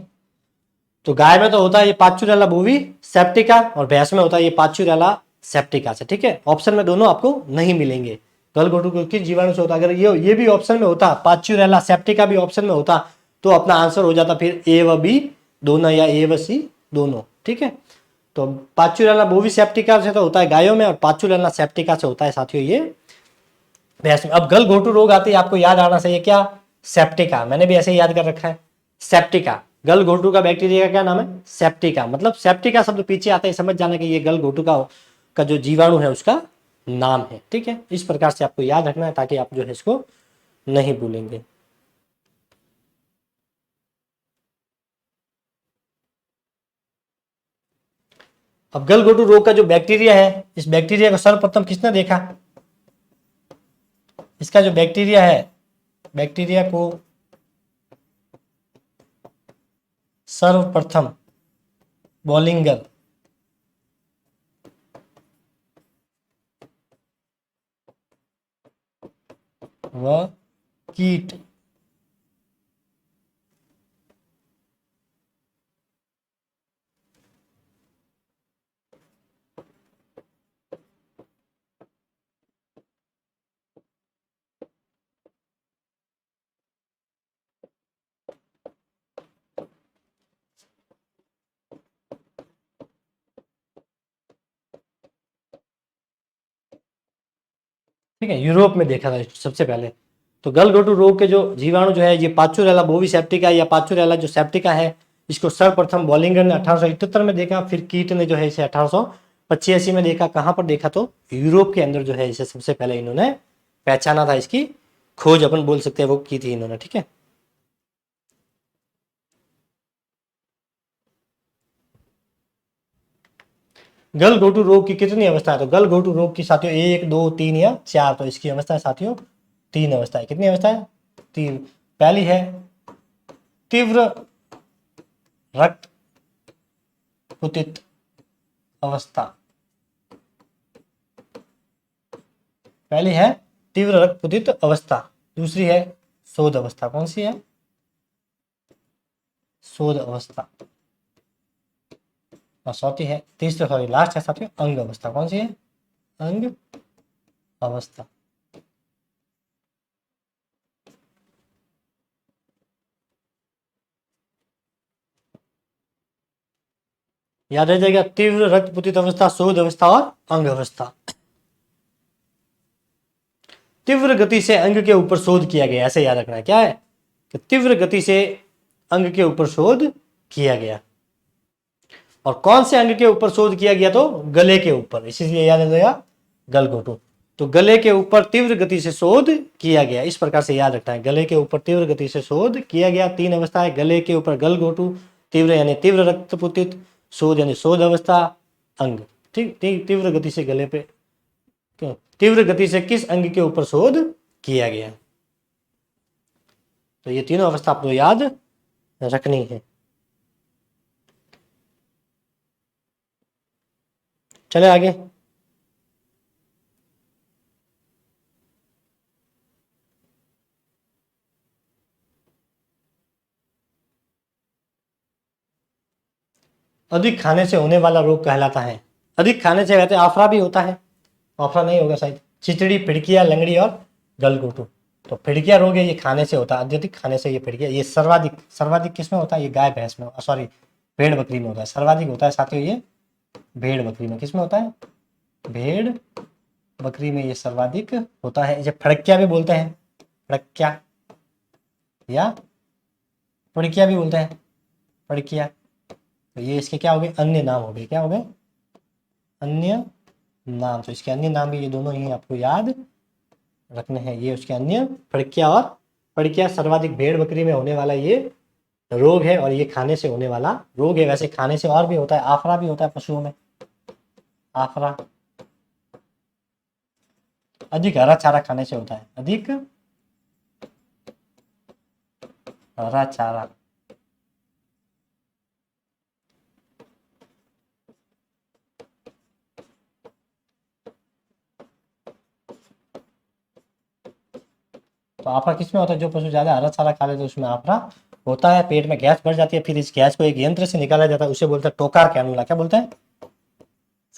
तो गाय में तो होता है ये पाचुरेला बोवी सेप्टिका और भैंस में होता है ये पाचुरेला सेप्टिका से, ठीक है। ऑप्शन में दोनों आपको नहीं मिलेंगे। गलघोटू को किस जीवाणु से होता, अगर ये भी ऑप्शन में होता, पाचुरेला सेप्टिका भी ऑप्शन में होता, तो अपना आंसर हो जाता फिर ए व बी दोनों या ए व सी दोनों, ठीक है। तो पाचुरेला बोवी सेप्टिका से तो होता है गायों में और पाचुरेला सेप्टिका से होता है साथियों ये भैंस में। अब गलघोटू रोग आते ही आपको याद आना चाहिए क्या, सेप्टिका। मैंने भी ऐसे ही याद कर रखा है, सेप्टिका। गलघोटू का बैक्टीरिया का क्या नाम है, सेप्टिका। मतलब सेप्टिका शब्द पीछे आता है, समझ जाना कि ये गलघोटू का जो जीवाणु है उसका नाम है, ठीक है। इस प्रकार से आपको याद रखना है ताकि आप जो है इसको नहीं भूलेंगे। अब गलघोटू रोग का जो बैक्टीरिया है, इस बैक्टीरिया को सर्वप्रथम किसने देखा, इसका जो बैक्टीरिया है, बैक्टीरिया को सर्वप्रथम बॉलिंगर व कीट ठीक है, यूरोप में देखा था सबसे पहले। तो गलघोटू रोग के जो जीवाणु जो है ये पाचुरेला बोवी सेप्टिका या पाचुरेला जो सेप्टिका है, इसको सर्वप्रथम बॉलिंगर ने 1878 में देखा, फिर कीट ने जो है इसे 85 में देखा, कहाँ पर देखा, तो यूरोप के अंदर जो है इसे सबसे पहले इन्होंने पहचाना था, इसकी खोज अपन बोल सकते हैं वो की थी इन्होंने, ठीक है। गलघोटू रोग की कितनी अवस्था है, तो गलघोटू रोग की साथियों 1, 2, 3 या 4, तो इसकी अवस्था है साथियों 3 अवस्था है। कितनी अवस्था है? 3। पहली है तीव्र रक्त कुतित अवस्था, पहली है तीव्र रक्त कुतित अवस्था, दूसरी है शोध अवस्था। कौन सी है? शोध अवस्था। और चौथी है, तीसरी सॉरी लास्ट है साथियों अंग अवस्था। कौन सी है? अंग अवस्था। याद रह जाएगा, तीव्र रक्त कुतित अवस्था, शोध अवस्था और अंग अवस्था। तीव्र गति से अंग के ऊपर शोध किया गया, ऐसे याद रखना है। क्या है? कि तीव्र गति से अंग के ऊपर शोध किया गया। और कौन से अंग के ऊपर शोध किया गया? तो गले के ऊपर, इसीलिए याद रखेगा गलघोटू। तो गले के ऊपर तीव्र गति से शोध किया गया, इस प्रकार से याद रखना है। गले के ऊपर तीव्र गति से शोध किया गया। 3 अवस्था है, गले के ऊपर गलघोटू, तीव्र यानी तीव्र रक्तपुतित, शोध यानी शोध अवस्था, अंग। ठीक, तीव्र गति से गले पे, तीव्र गति से किस अंग के ऊपर शोध किया गया। तो ये तीनों अवस्था आपको याद रखनी है। चले आगे। अधिक खाने से होने वाला रोग कहलाता है, अधिक खाने से कहते हैं आफरा भी होता है, आफरा नहीं होगा शायद, चिचड़ी, फिड़किया, लंगड़ी और गलघोटू। तो फिड़किया रोग है, ये खाने से होता है, अत्यधिक खाने से ये फिड़किया, ये सर्वाधिक, सर्वाधिक किस में होता है? ये गाय भैंस में, सॉरी भेड़ बकरी में होता है। सर्वाधिक होता है साथियों ये भेड़ बकरी में। किस में होता है? भेड़ बकरी में ये सर्वाधिक होता है। इसे फड़किया भी बोलते हैं, फड़किया या फड़किया भी बोलते हैं, फड़किया। तो ये इसके क्या हो गए? अन्य नाम हो गए। क्या हो गए? अन्य नाम। तो इसके अन्य नाम भी ये दोनों ही आपको याद रखने हैं। ये उसके अन्य फड़किया, और फड़किया सर्वाधिक भेड़ बकरी में होने वाला ये रोग है, और ये खाने से होने वाला रोग है। वैसे खाने से और भी होता है, आफरा भी होता है पशुओं में, आफरा अधिक हरा चारा खाने से होता है, अधिक हरा चारा। तो आफरा किस में होता है? जो पशु ज्यादा हरा चारा खा लेते हैं उसमें आफरा होता है। पेट में गैस बढ़ जाती है, फिर इस गैस को एक यंत्र से निकाला जाता है, उसे बोलते हैं टोकार कैनुला। क्या बोलते हैं?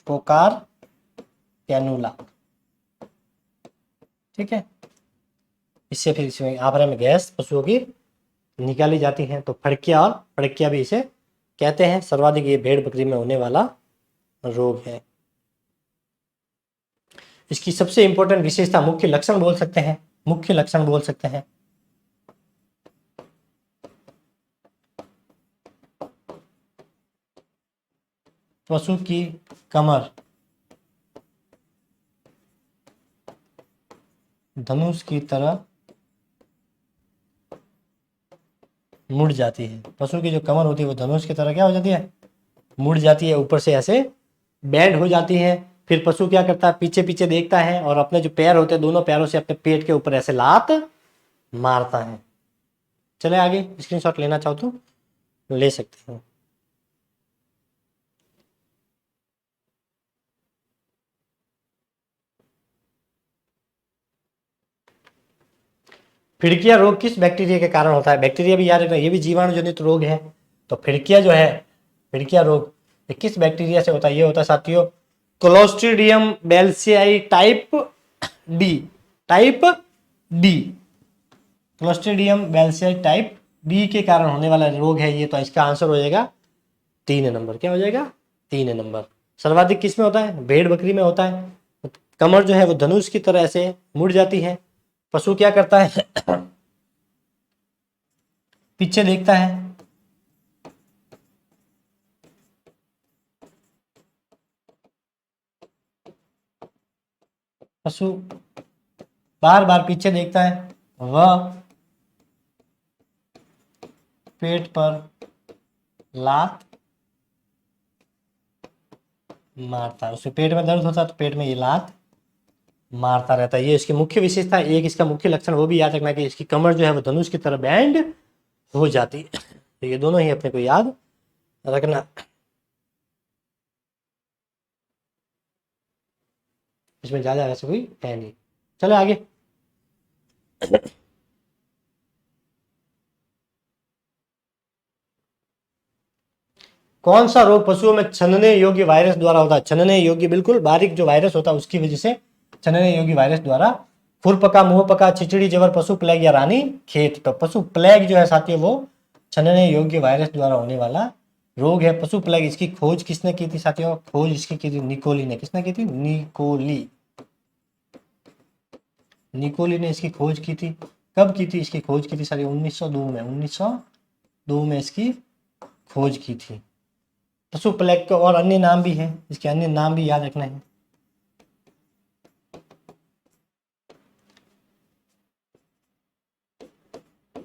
टोकार कैनुला, ठीक है। इससे फिर इसमें आफरा में गैस पशुओं की निकाली जाती है। तो फड़किया और फड़किया भी इसे कहते हैं। सर्वाधिक ये भेड़ बकरी में होने वाला रोग है। इसकी सबसे इंपॉर्टेंट विशेषता, मुख्य लक्षण बोल सकते हैं, मुख्य लक्षण बोल सकते हैं। पशु की कमर धनुष की तरह मुड़ जाती है। पशु की जो कमर होती है वो धनुष की तरह क्या हो जाती है? मुड़ जाती है, ऊपर से ऐसे बैंड हो जाती है। फिर पशु क्या करता है? पीछे पीछे देखता है, और अपने जो पैर होते हैं दोनों पैरों से अपने पेट के ऊपर ऐसे लात मारता है। चले आगे, स्क्रीनशॉट लेना चाहो तो ले सकते हैं। फिड़किया रोग किस बैक्टीरिया के कारण होता है? बैक्टीरिया भी याद रखना, ये भी जीवाणु जनित रोग है। तो फिड़किया जो है, फिड़किया रोग ये किस बैक्टीरिया से होता है? ये होता है साथियों clostridium welchii type D, type D, clostridium welchii type D के कारण होने वाला रोग है ये। तो इसका आंसर हो जाएगा 3 नंबर। क्या हो जाएगा? 3 नंबर। सर्वाधिक किस में होता है? भेड़ बकरी में होता है। कमर जो है वो धनुष की तरह ऐसे मुड़ जाती है। पशु क्या करता है? पीछे देखता है, पशु बार बार पीछे देखता है, वह पेट पर लात मारता है। उसके पेट में दर्द होता है तो पेट में ये लात मारता रहता है। ये इसकी मुख्य विशेषता है। एक इसका मुख्य लक्षण वो भी याद रखना कि इसकी कमर जो है वो धनुष की तरह बैंड हो जाती है। तो ये दोनों ही अपने को याद रखना। इसमें ज्यादा ऐसा कोई है नहीं। चलो आगे। कौन सा रोग पशुओं में छनने योग्य वायरस द्वारा होता है? छनने योग्य बिल्कुल बारीक जो वायरस होता है उसकी वजह से छनने योग्य वायरस द्वारा। खुरपका, मुंहपका, चिचड़ी, जबर, पशु प्लेग या रानी खेत। तो पशु प्लेग जो है साथियों वो छनने योग्य वायरस द्वारा होने वाला रोग है। पशु प्लेग इसकी खोज किसने की थी साथियों? खोज इसकी की थी निकोली ने। किसने की थी? निकोली। निकोली ने इसकी खोज की थी। कब की थी इसकी खोज की थी साथियों? 1902 में। 1902 में इसकी खोज की थी। पशु प्लेग के और अन्य नाम भी हैं, इसके अन्य नाम भी याद रखना है।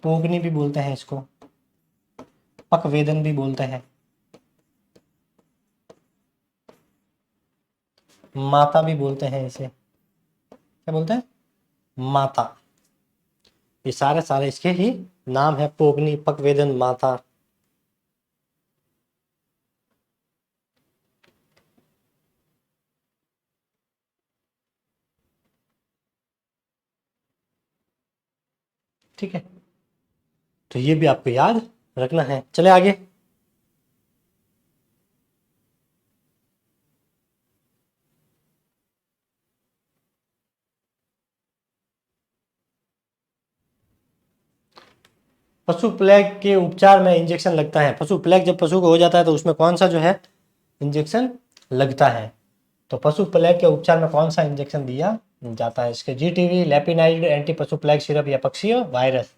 पोगनी भी बोलते हैं इसको, पकवेदन भी बोलते हैं, माता भी बोलते हैं इसे। क्या बोलते हैं? माता। ये सारे सारे इसके ही नाम है, पोगनी, पकवेदन, माता। ठीक है, तो ये भी आपको याद रखना है। चले आगे। पशु प्लेग के उपचार में इंजेक्शन लगता है। पशु प्लेग जब पशु को हो जाता है तो उसमें कौन सा जो है इंजेक्शन लगता है? तो पशु प्लेग के उपचार में कौन सा इंजेक्शन दिया जाता है? इसके जीटीवी, लेपिनाइड, एंटी पशु प्लेग सिरप या पक्षीय वायरस।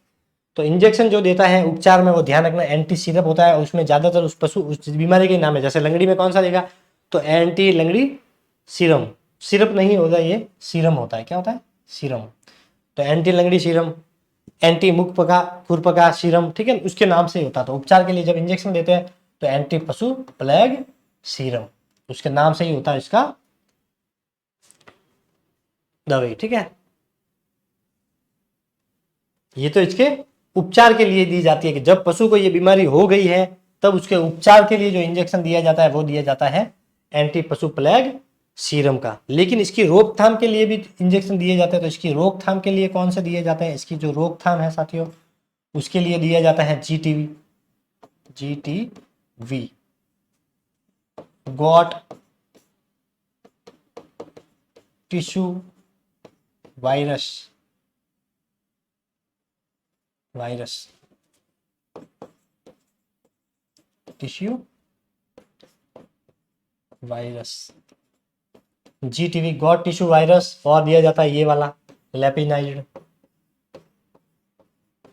तो इंजेक्शन जो देता है उपचार में वो ध्यान रखना एंटी सिरप होता है। उसमें ज्यादातर उस पशु उस बीमारी के नाम है। जैसे लंगड़ी में कौन सा देगा? तो एंटी लंगड़ी सीरम। सिरप नहीं होता, ये सीरम होता है। क्या होता है? सीरम। तो एंटी लंगड़ी सीरम, एंटी मुख पका खुरपका सीरम, ठीक है, उसके नाम से ही होता है। तो उपचार के लिए जब इंजेक्शन देते हैं तो एंटी पशु प्लेग सीरम, उसके नाम से ही होता है इसका दवाई। ठीक है, ये तो इसके उपचार के लिए दी जाती है कि जब पशु को ये बीमारी हो गई है तब उसके उपचार के लिए जो इंजेक्शन दिया जाता है वो दिया जाता है एंटी पशु प्लेग सीरम का। लेकिन इसकी रोकथाम के लिए भी इंजेक्शन दिए जाते हैं। तो इसकी रोकथाम के लिए कौन से दिए जाते हैं? इसकी जो रोकथाम है साथियों उसके लिए दिया जाता है Zee TV. Zee TV, goat tissue virus. Virus, tissue virus, Zee TV, goat tissue virus. और दिया जाता है ये वाला लेपिनाइड।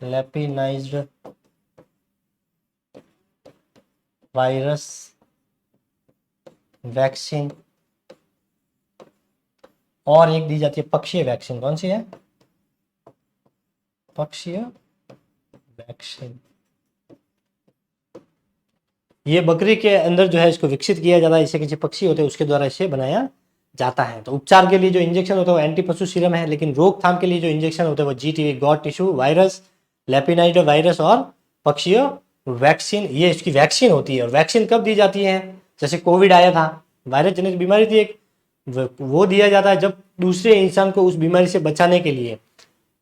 लेपिनाइज्ड वायरस वैक्सीन। और एक दी जाती है पक्षीय वैक्सीन। कौन सी है? पक्षीय वैक्सीन। ये बकरी के अंदर जो है इसको विकसित किया जाता है, इससे किसी पक्षी होते हैं उसके द्वारा इसे बनाया जाता है। तो उपचार के लिए जो इंजेक्शन होता है वो एंटी पशु सीरम है, लेकिन रोकथाम के लिए जो इंजेक्शन होता है वो GTV, goat tissue virus, lapinized virus और पक्षीय वैक्सीन, ये इसकी वैक्सीन होती है। और वैक्सीन कब दी जाती है? जैसे कोविड आया था, वायरस जनित बीमारी थी एक, वो दिया जाता है जब दूसरे इंसान को उस बीमारी से बचाने के लिए।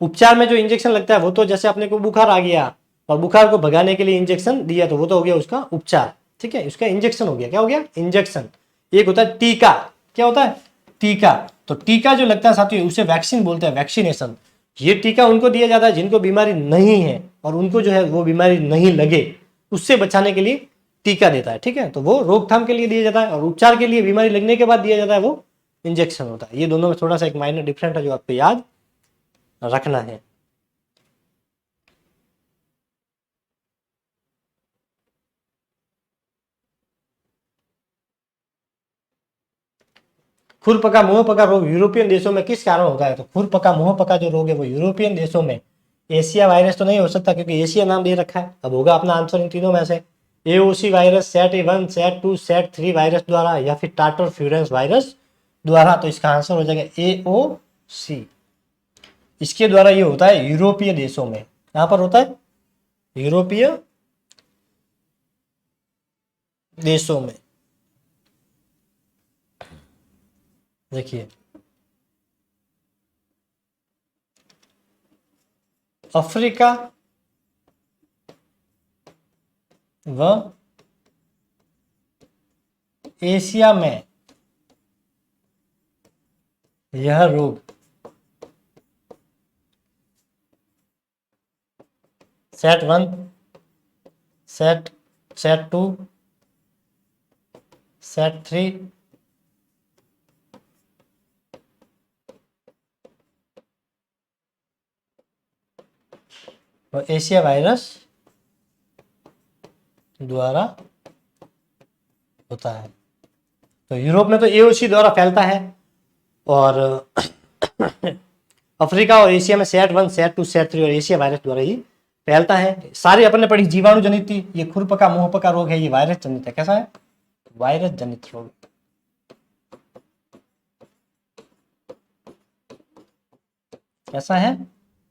उपचार में जो इंजेक्शन लगता है वो तो जैसे अपने को बुखार आ गया और बुखार को भगाने के लिए इंजेक्शन दिया तो वो तो हो गया उसका उपचार। ठीक है, उसका इंजेक्शन हो गया। क्या हो गया? इंजेक्शन। एक होता है टीका। क्या होता है? टीका। तो टीका जो लगता है साथियों उसे वैक्सीन बोलते हैं, वैक्सीनेशन। ये टीका उनको दिया जाता है जिनको बीमारी नहीं है और उनको जो है वो बीमारी नहीं लगे, उससे बचाने के लिए टीका देता है। ठीक है, तो वो रोकथाम के लिए दिया जाता है और उपचार के लिए बीमारी लगने के बाद दिया जाता है वो इंजेक्शन होता है। ये दोनों में थोड़ा सा एक माइनर डिफरेंट है जो आपको याद रखना है। खुरपका मुंहपका रोग यूरोपियन देशों में किस कारण होता है? तो खुरपका मुंहपका जो रोग है वो यूरोपियन देशों में, एशिया वायरस तो नहीं हो सकता क्योंकि एशिया नाम दे रखा है। अब होगा अपना आंसर इन तीनों में से AOC virus, set 1, set 2, set 3 virus द्वारा या फिर टाटर फ्यूरेंस वायरस द्वारा। तो इसका आंसर हो जाएगा एओसी। इसके द्वारा ये होता है यूरोपीय देशों में। यहां पर होता है यूरोपीय देशों में। देखिए अफ्रीका व एशिया में यह रोग सेट 1, सेट 2, सेट 3 और एशिया वायरस द्वारा होता है। तो यूरोप में तो एओसी द्वारा फैलता है और अफ्रीका और एशिया में सेट 1, सेट 2, सेट 3 और एशिया वायरस द्वारा ही फैलता है। सारे अपने पढ़ी जीवाणु जनित थी। ये खुरपका मुंहपका रोग है, ये वायरस जनित है। कैसा है? वायरस जनित रोग। कैसा है?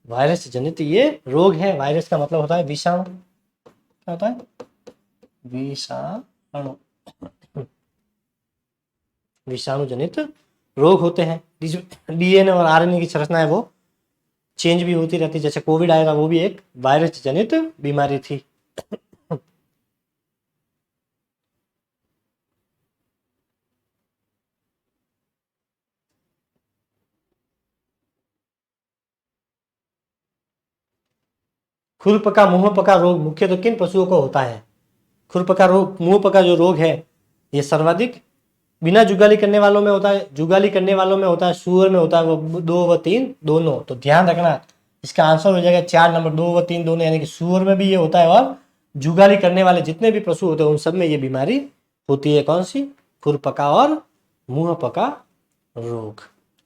वायरस जनित ये रोग है। वायरस का मतलब होता है विषाणु। क्या होता है? विषाणु। विषाणु जनित रोग होते हैं। डीएनए और आरएनए की संरचना है वो चेंज भी होती रहती है। जैसे कोविड आया था वो भी एक वायरस जनित बीमारी थी। खुरपका मुंहपका रोग मुख्यतः किन पशुओं को होता है? खुरपका रोग मुंहपका जो रोग है ये सर्वाधिक बिना जुगाली करने वालों में होता है। जुगाली करने वालों में होता है, सुअर में होता है, वो 2 व 3 दोनों। तो ध्यान रखना इसका आंसर हो जाएगा 4 नंबर, 2 व 3 दोनों, यानी कि सुअर में भी ये होता है और जुगाली करने वाले जितने भी पशु होते हैं उन सब में ये बीमारी होती है। कौन सी? खुरपका और मुंहपका रोग।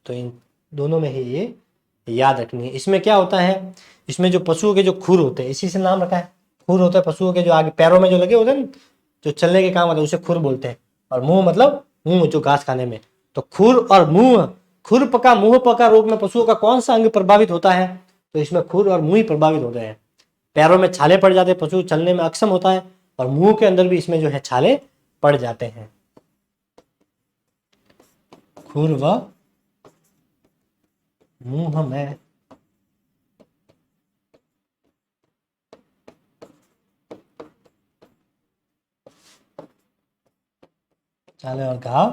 तो इन दोनों में ही ये याद रखनी है। इसमें क्या होता है, इसमें जो पशुओं के जो खुर होते हैं, इसी से नाम रखा है। खुर होता है पशुओं के जो आगे पैरों में जो लगे होते हैं ना, जो चलने के काम आते हैं, उसे खुर बोलते हैं। और मुंह मतलब मुंह जो घास खाने में। तो खुर और मुंह, खुर पका मुंह पका रोग में पशुओं का कौन सा अंग प्रभावित होता है? तो इसमें खुर और मुंह ही प्रभावित होते हैं। पैरों में छाले पड़ जाते हैं, पशु चलने में अक्षम होता है और मुंह के अंदर भी इसमें जो है छाले पड़ जाते हैं। खुर व मुंह में छाले और घाव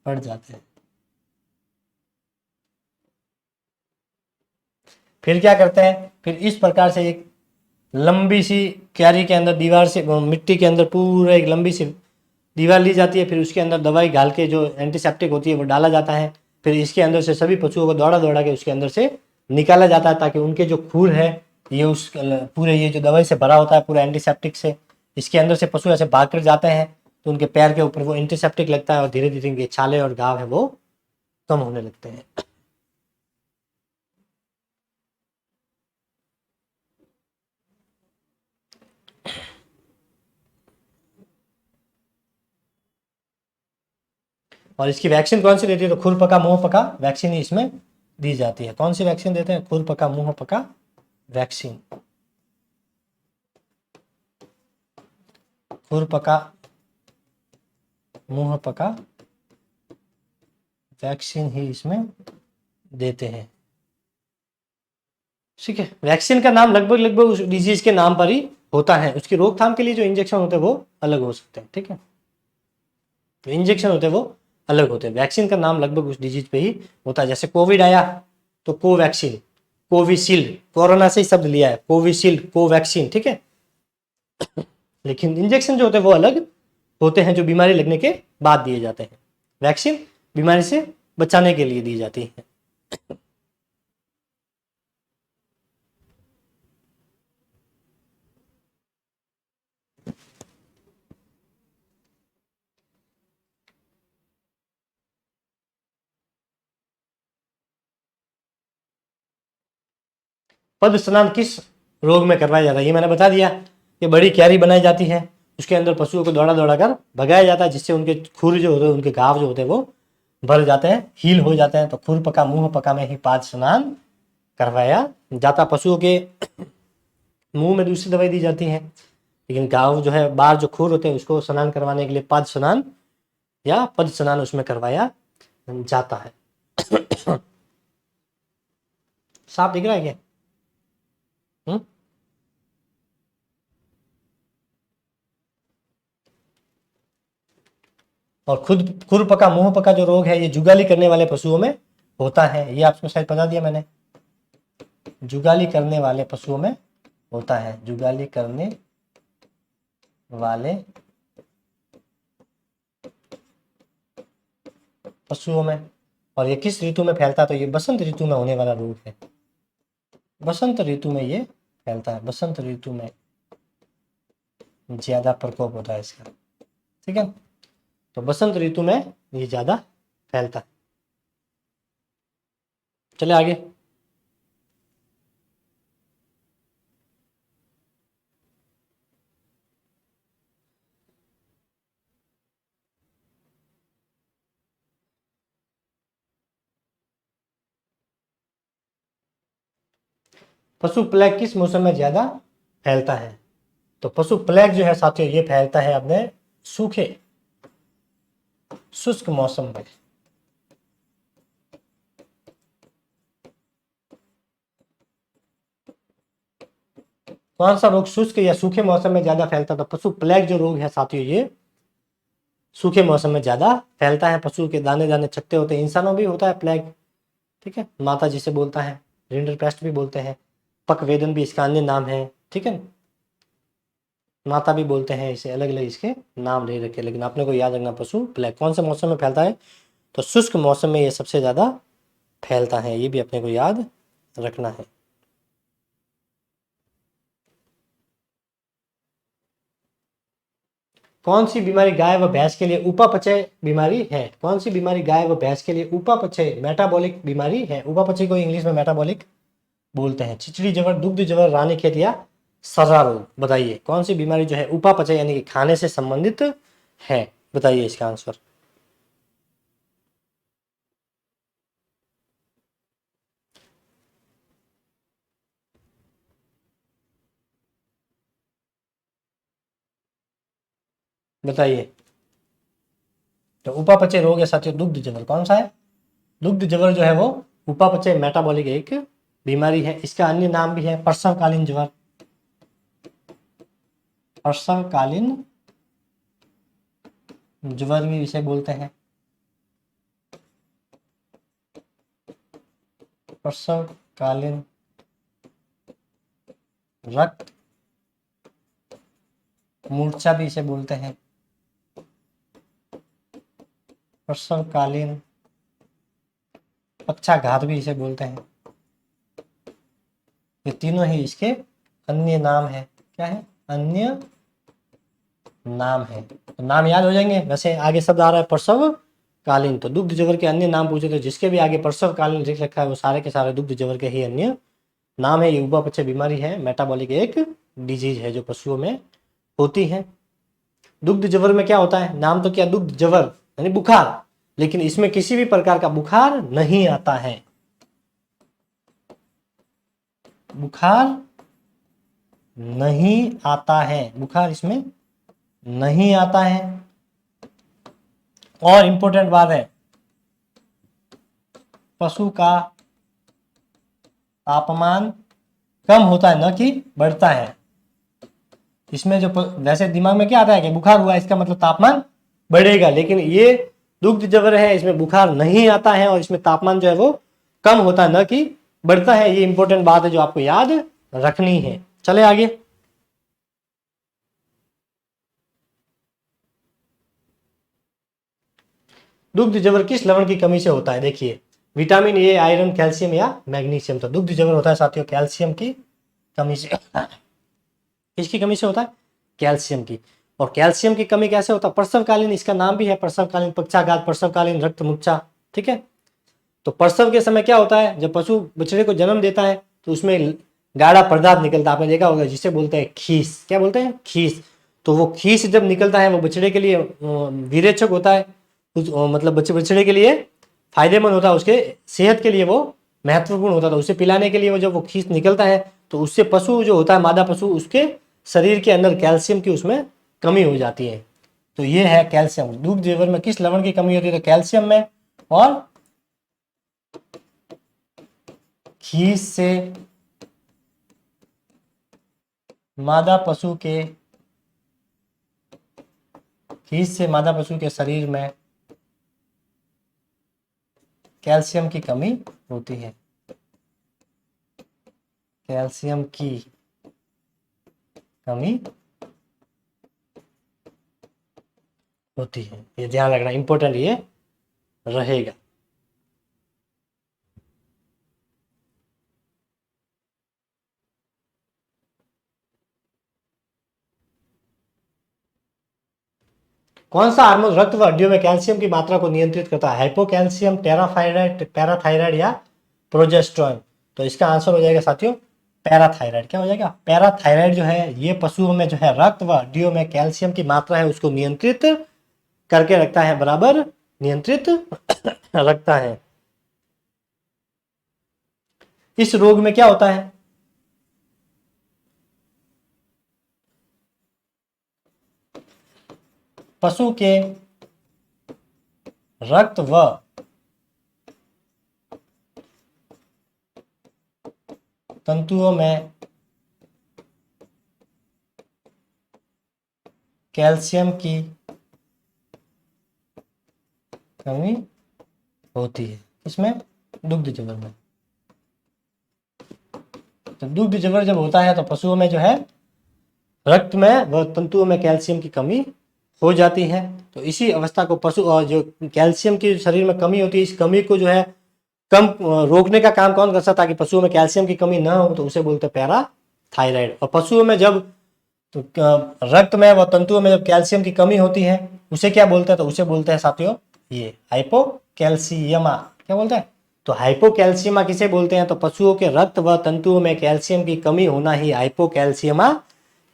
पड़ जाते हैं। फिर क्या करते हैं? फिर इस प्रकार से एक लंबी सी क्यारी के अंदर दीवार से मिट्टी के अंदर पूरा एक लंबी सी दीवार ली जाती है। फिर उसके अंदर दवाई डाल के जो एंटीसेप्टिक होती है वो डाला जाता है। फिर इसके अंदर से सभी पशुओं को दौड़ा दौड़ा के उसके अंदर से निकाला जाता है ताकि उनके जो खूर है ये उस पूरे ये जो दवाई से भरा होता है पूरा एंटीसेप्टिक से, इसके अंदर से पशु ऐसे भाग कर जाते हैं तो उनके पैर के ऊपर वो एंटीसेप्टिक लगता है और धीरे धीरे इनके छाले और घाव है वो कम होने लगते हैं। और इसकी वैक्सीन कौन सी देती है? तो खुर पका मुंह पका वैक्सीन ही इसमें दी जाती है। कौन सी वैक्सीन देते हैं? खुर पका मुंह पका वैक्सीन। खुर पका मुंह पका वैक्सीन ही इसमें देते हैं। ठीक है। वैक्सीन का नाम लगभग लगभग उस डिजीज के नाम पर ही होता है। उसकी रोकथाम के लिए जो इंजेक्शन होते हैं वो अलग हो सकते हैं। ठीक है, जो इंजेक्शन होते हैं वो अलग होते हैं। वैक्सीन का नाम लगभग उस डिजीज पे ही होता है। जैसे कोविड आया तो कोवैक्सीन, कोविशील्ड, कोरोना से ही शब्द लिया है, कोविशील्ड, कोवैक्सीन। ठीक है, लेकिन इंजेक्शन जो होते हैं वो अलग होते हैं, जो बीमारी लगने के बाद दिए जाते हैं। वैक्सीन बीमारी से बचाने के लिए दी जाती है। पद स्नान किस रोग में करवाया जाता है? ये मैंने बता दिया कि बड़ी क्यारी बनाई जाती है, उसके अंदर पशुओं को दौड़ा दौड़ा कर भगाया जाता है, जिससे उनके खुर जो होते हैं, उनके घाव जो होते हैं वो भर जाते हैं, हील हो जाते हैं। तो खुर पका मुंह पका में ही पाद स्नान करवाया जाता। पशुओं के मुंह में दूसरी दवाई दी जाती है, लेकिन घाव जो है, बाहर जो खुर होते हैं, उसको स्नान करवाने के लिए पाद स्नान या पद स्नान उसमें करवाया जाता है। साफ दिख रहा है क्या? और खुद खुर पका मुंह पका जो रोग है, ये जुगाली करने वाले पशुओं में होता है। ये आपको शायद बता दिया मैंने, जुगाली करने वाले पशुओं में होता है, जुगाली करने वाले पशुओं में। और ये किस ऋतु में फैलता है? तो ये बसंत ऋतु में होने वाला रोग है, बसंत ऋतु में ये फैलता है, बसंत ऋतु में ज्यादा प्रकोप होता है इसका, ठीक है। तो बसंत ऋतु में ये ज्यादा फैलता है। चले आगे। पशु प्लेग किस मौसम में ज्यादा फैलता है? तो पशु प्लेग जो है साथियों, ये फैलता है अपने सूखे शुष्क मौसम में। कौन सा रोग शुष्क या सूखे मौसम में ज्यादा फैलता है? तो पशु प्लेग जो रोग है साथियों, ये सूखे मौसम में ज्यादा फैलता है। पशु के दाने दाने छट्टे होते हैं, इंसानों भी होता है प्लेग, ठीक है। माता जिसे बोलता है, रिंडरपेस्ट भी बोलते हैं, पकवेदन भी इसका अन्य नाम है, ठीक है। माता भी बोलते हैं इसे, अलग अलग इसके नाम ले रखे, लेकिन आपने को याद रखना पशु प्लेग कौन से मौसम में फैलता है? तो शुष्क मौसम में ये सबसे ज्यादा फैलता है, ये भी अपने को याद रखना है। कौन सी बीमारी गाय व भैंस के लिए उपापचय बीमारी है? कौन सी बीमारी गाय व भैंस के लिए उपापचय मेटाबॉलिक बीमारी है? उपापचय को इंग्लिश में मेटाबॉलिक बोलते हैं। चिचड़ी जवर, दुग्ध जवर, रानीखेत या सर्रा रोग? बताइए कौन सी बीमारी जो है उपापचय यानी कि खाने से संबंधित है? बताइए इसका आंसर। बताइए। तो उपापचय रोग है साथियों दुग्ध जवर। कौन सा है? दुग्ध जवर जो है वो उपापचय मेटाबॉलिक एक बीमारी है। इसका अन्य नाम भी है प्रसवकालीन ज्वर, प्रसवकालीन ज्वर भी इसे बोलते हैं। प्रसवकालीन रक्त मूर्छा भी इसे बोलते हैं। प्रसवकालीन पक्षाघात भी इसे बोलते हैं। ये तीनों ही इसके अन्य नाम है। क्या है? अन्य नाम है। तो नाम याद हो जाएंगे। वैसे आगे शब्द आ रहा है प्रसवकालीन, तो दुग्ध जवर के अन्य नाम पूछे तो जिसके भी आगे प्रसवकालीन लिख रखा है वो सारे के सारे दुग्ध जवर के ही अन्य नाम है। ये उपापचय बीमारी है, मेटाबॉलिक एक डिजीज है जो पशुओं में होती है। दुग्ध जवर में क्या होता है? नाम तो क्या, दुग्ध जवर यानी बुखार, लेकिन इसमें किसी भी प्रकार का बुखार नहीं आता है। बुखार नहीं आता है, बुखार इसमें नहीं आता है। और इंपॉर्टेंट बात है, पशु का तापमान कम होता है न कि बढ़ता है। इसमें जो वैसे दिमाग में क्या आता है कि बुखार हुआ इसका मतलब तापमान बढ़ेगा, लेकिन ये दुग्ध जवर है, इसमें बुखार नहीं आता है और इसमें तापमान जो है वो कम होता है न कि बढ़ता है। ये इंपॉर्टेंट बात है जो आपको याद रखनी है। चले आगे। दुग्ध जवर किस लवण की कमी से होता है? देखिए, विटामिन ए, आयरन, कैल्शियम या मैग्नीशियम। तो दुग्ध जवर होता है साथियों कैल्शियम की कमी से। किसकी कमी से होता है? कैल्शियम की। और कैल्शियम की कमी कैसे होता है? प्रसवकालीन, इसका नाम भी है प्रसवकालीन पक्षाघात, प्रसवकालीन रक्त मूर्छा, ठीक है। तो प्रसव के समय क्या होता है? जब पशु बछड़े को जन्म देता है तो उसमें गाढ़ा पदार्थ निकलता है, आपने देखा होगा, जिसे बोलते हैं खीस। क्या बोलते हैं? खीस। तो वो खीस जब निकलता है वो बछड़े के लिए विरेचक होता है, मतलब बछड़े के लिए फायदेमंद होता है, उसके सेहत के लिए वो महत्वपूर्ण होता था। उसे पिलाने के लिए वो जब वो खीस निकलता है तो उससे पशु जो होता है, मादा पशु, उसके शरीर के अंदर कैल्शियम की उसमें कमी हो जाती है। तो ये है कैल्शियम। दुग्ध जेवर में किस लवण की कमी होती है? तो कैल्शियम में। और खीस से मादा पशु के मादा पशु के शरीर में कैल्शियम की कमी होती है। कैल्शियम की कमी होती है, ये ध्यान रखना, इंपॉर्टेंट ये रहेगा। कौन सा हार्मोन रक्त व हड्डियों में कैल्शियम की मात्रा को नियंत्रित करता है? हाइपोकैल्शियम, पैराथायराइड या प्रोजेस्टेरोन? तो इसका आंसर हो जाएगा साथियों पैराथायराइड। क्या हो जाएगा? पैराथायराइड जो है ये पशुओं में जो है रक्त व हड्डियों में कैल्शियम की मात्रा है उसको नियंत्रित करके रखता है, बराबर नियंत्रित रखता है। इस रोग में क्या होता है? पशु के रक्त व तंतुओं में कैल्शियम की कमी होती है। इसमें दुग्ध जबर में। तो दुग्ध जबर जब होता है तो पशुओं में जो है रक्त में व तंतुओं में कैल्शियम की कमी हो जाती है। तो इसी अवस्था को पशु और जो कैल्शियम की शरीर में कमी होती है, इस कमी को जो है कम रोकने का काम कौन कर सकता है ताकि पशुओं में कैल्शियम की कमी ना हो? तो उसे बोलते हैं पैराथायराइड। और पशुओं में जब तो रक्त में व तंतुओं में जब कैल्शियम की कमी होती है उसे क्या बोलते हैं? तो उसे बोलते हैं साथियों ये हाइपोकैल्सियमा। क्या बोलते हैं? तो हाइपोकैल्सियमा किसे बोलते हैं? तो पशुओं के रक्त व तंतुओं में कैल्शियम की कमी होना ही हाइपोकैल्सियमा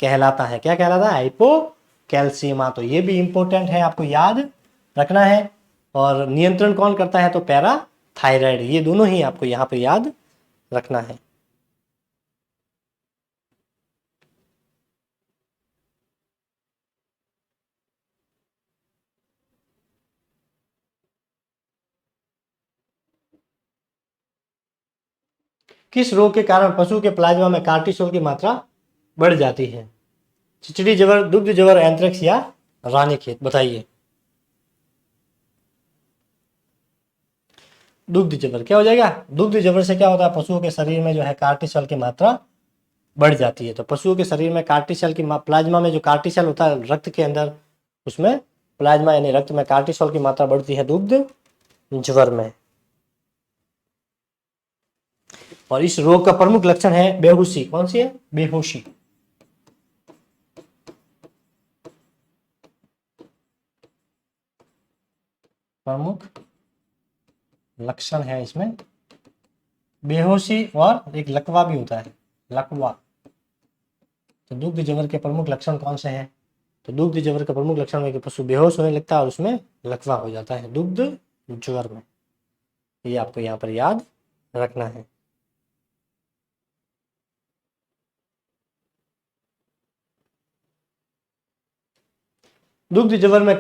कहलाता है। क्या कहलाता है? हाइपोकैल्सियमा। तो ये भी इंपॉर्टेंट है, आपको याद रखना है। और नियंत्रण कौन करता है? तो पैराथायराइड। ये दोनों ही आपको यहाँ पर याद रखना है। किस रोग के कारण पशु के प्लाज्मा में कार्टिसोल की मात्रा बढ़ जाती है? चिचड़ी जबर, दुग्ध जबर, एंथ्रेक्स या रानीखेत? बताइए। दुग्ध जबर। क्या हो जाएगा? दुग्ध जबर से क्या होता है? पशुओं के शरीर में जो है कार्टिसोल की मात्रा बढ़ जाती है। तो पशुओं के शरीर में कार्टिसोल की प्लाज्मा में जो कार्टिसोल होता है रक्त के अंदर, उसमें प्लाज्मा यानी रक्त में कार्टिसोल की मात्रा बढ़ती है दुग्ध जबर में। और इस रोग का प्रमुख लक्षण है बेहोशी। कौन सी है? बेहोशी। प्रमुख लक्षण है इसमें बेहोशी, और एक लकवा भी होता है, लकवा। तो दुग्ध जबर के प्रमुख लक्षण कौन से हैं? तो दुग्ध जबर का प्रमुख लक्षण है कि पशु बेहोश होने लगता है और उसमें लकवा हो जाता है दुग्ध जबर में। ये आपको यहाँ पर याद रखना है। दुग्ध जबर में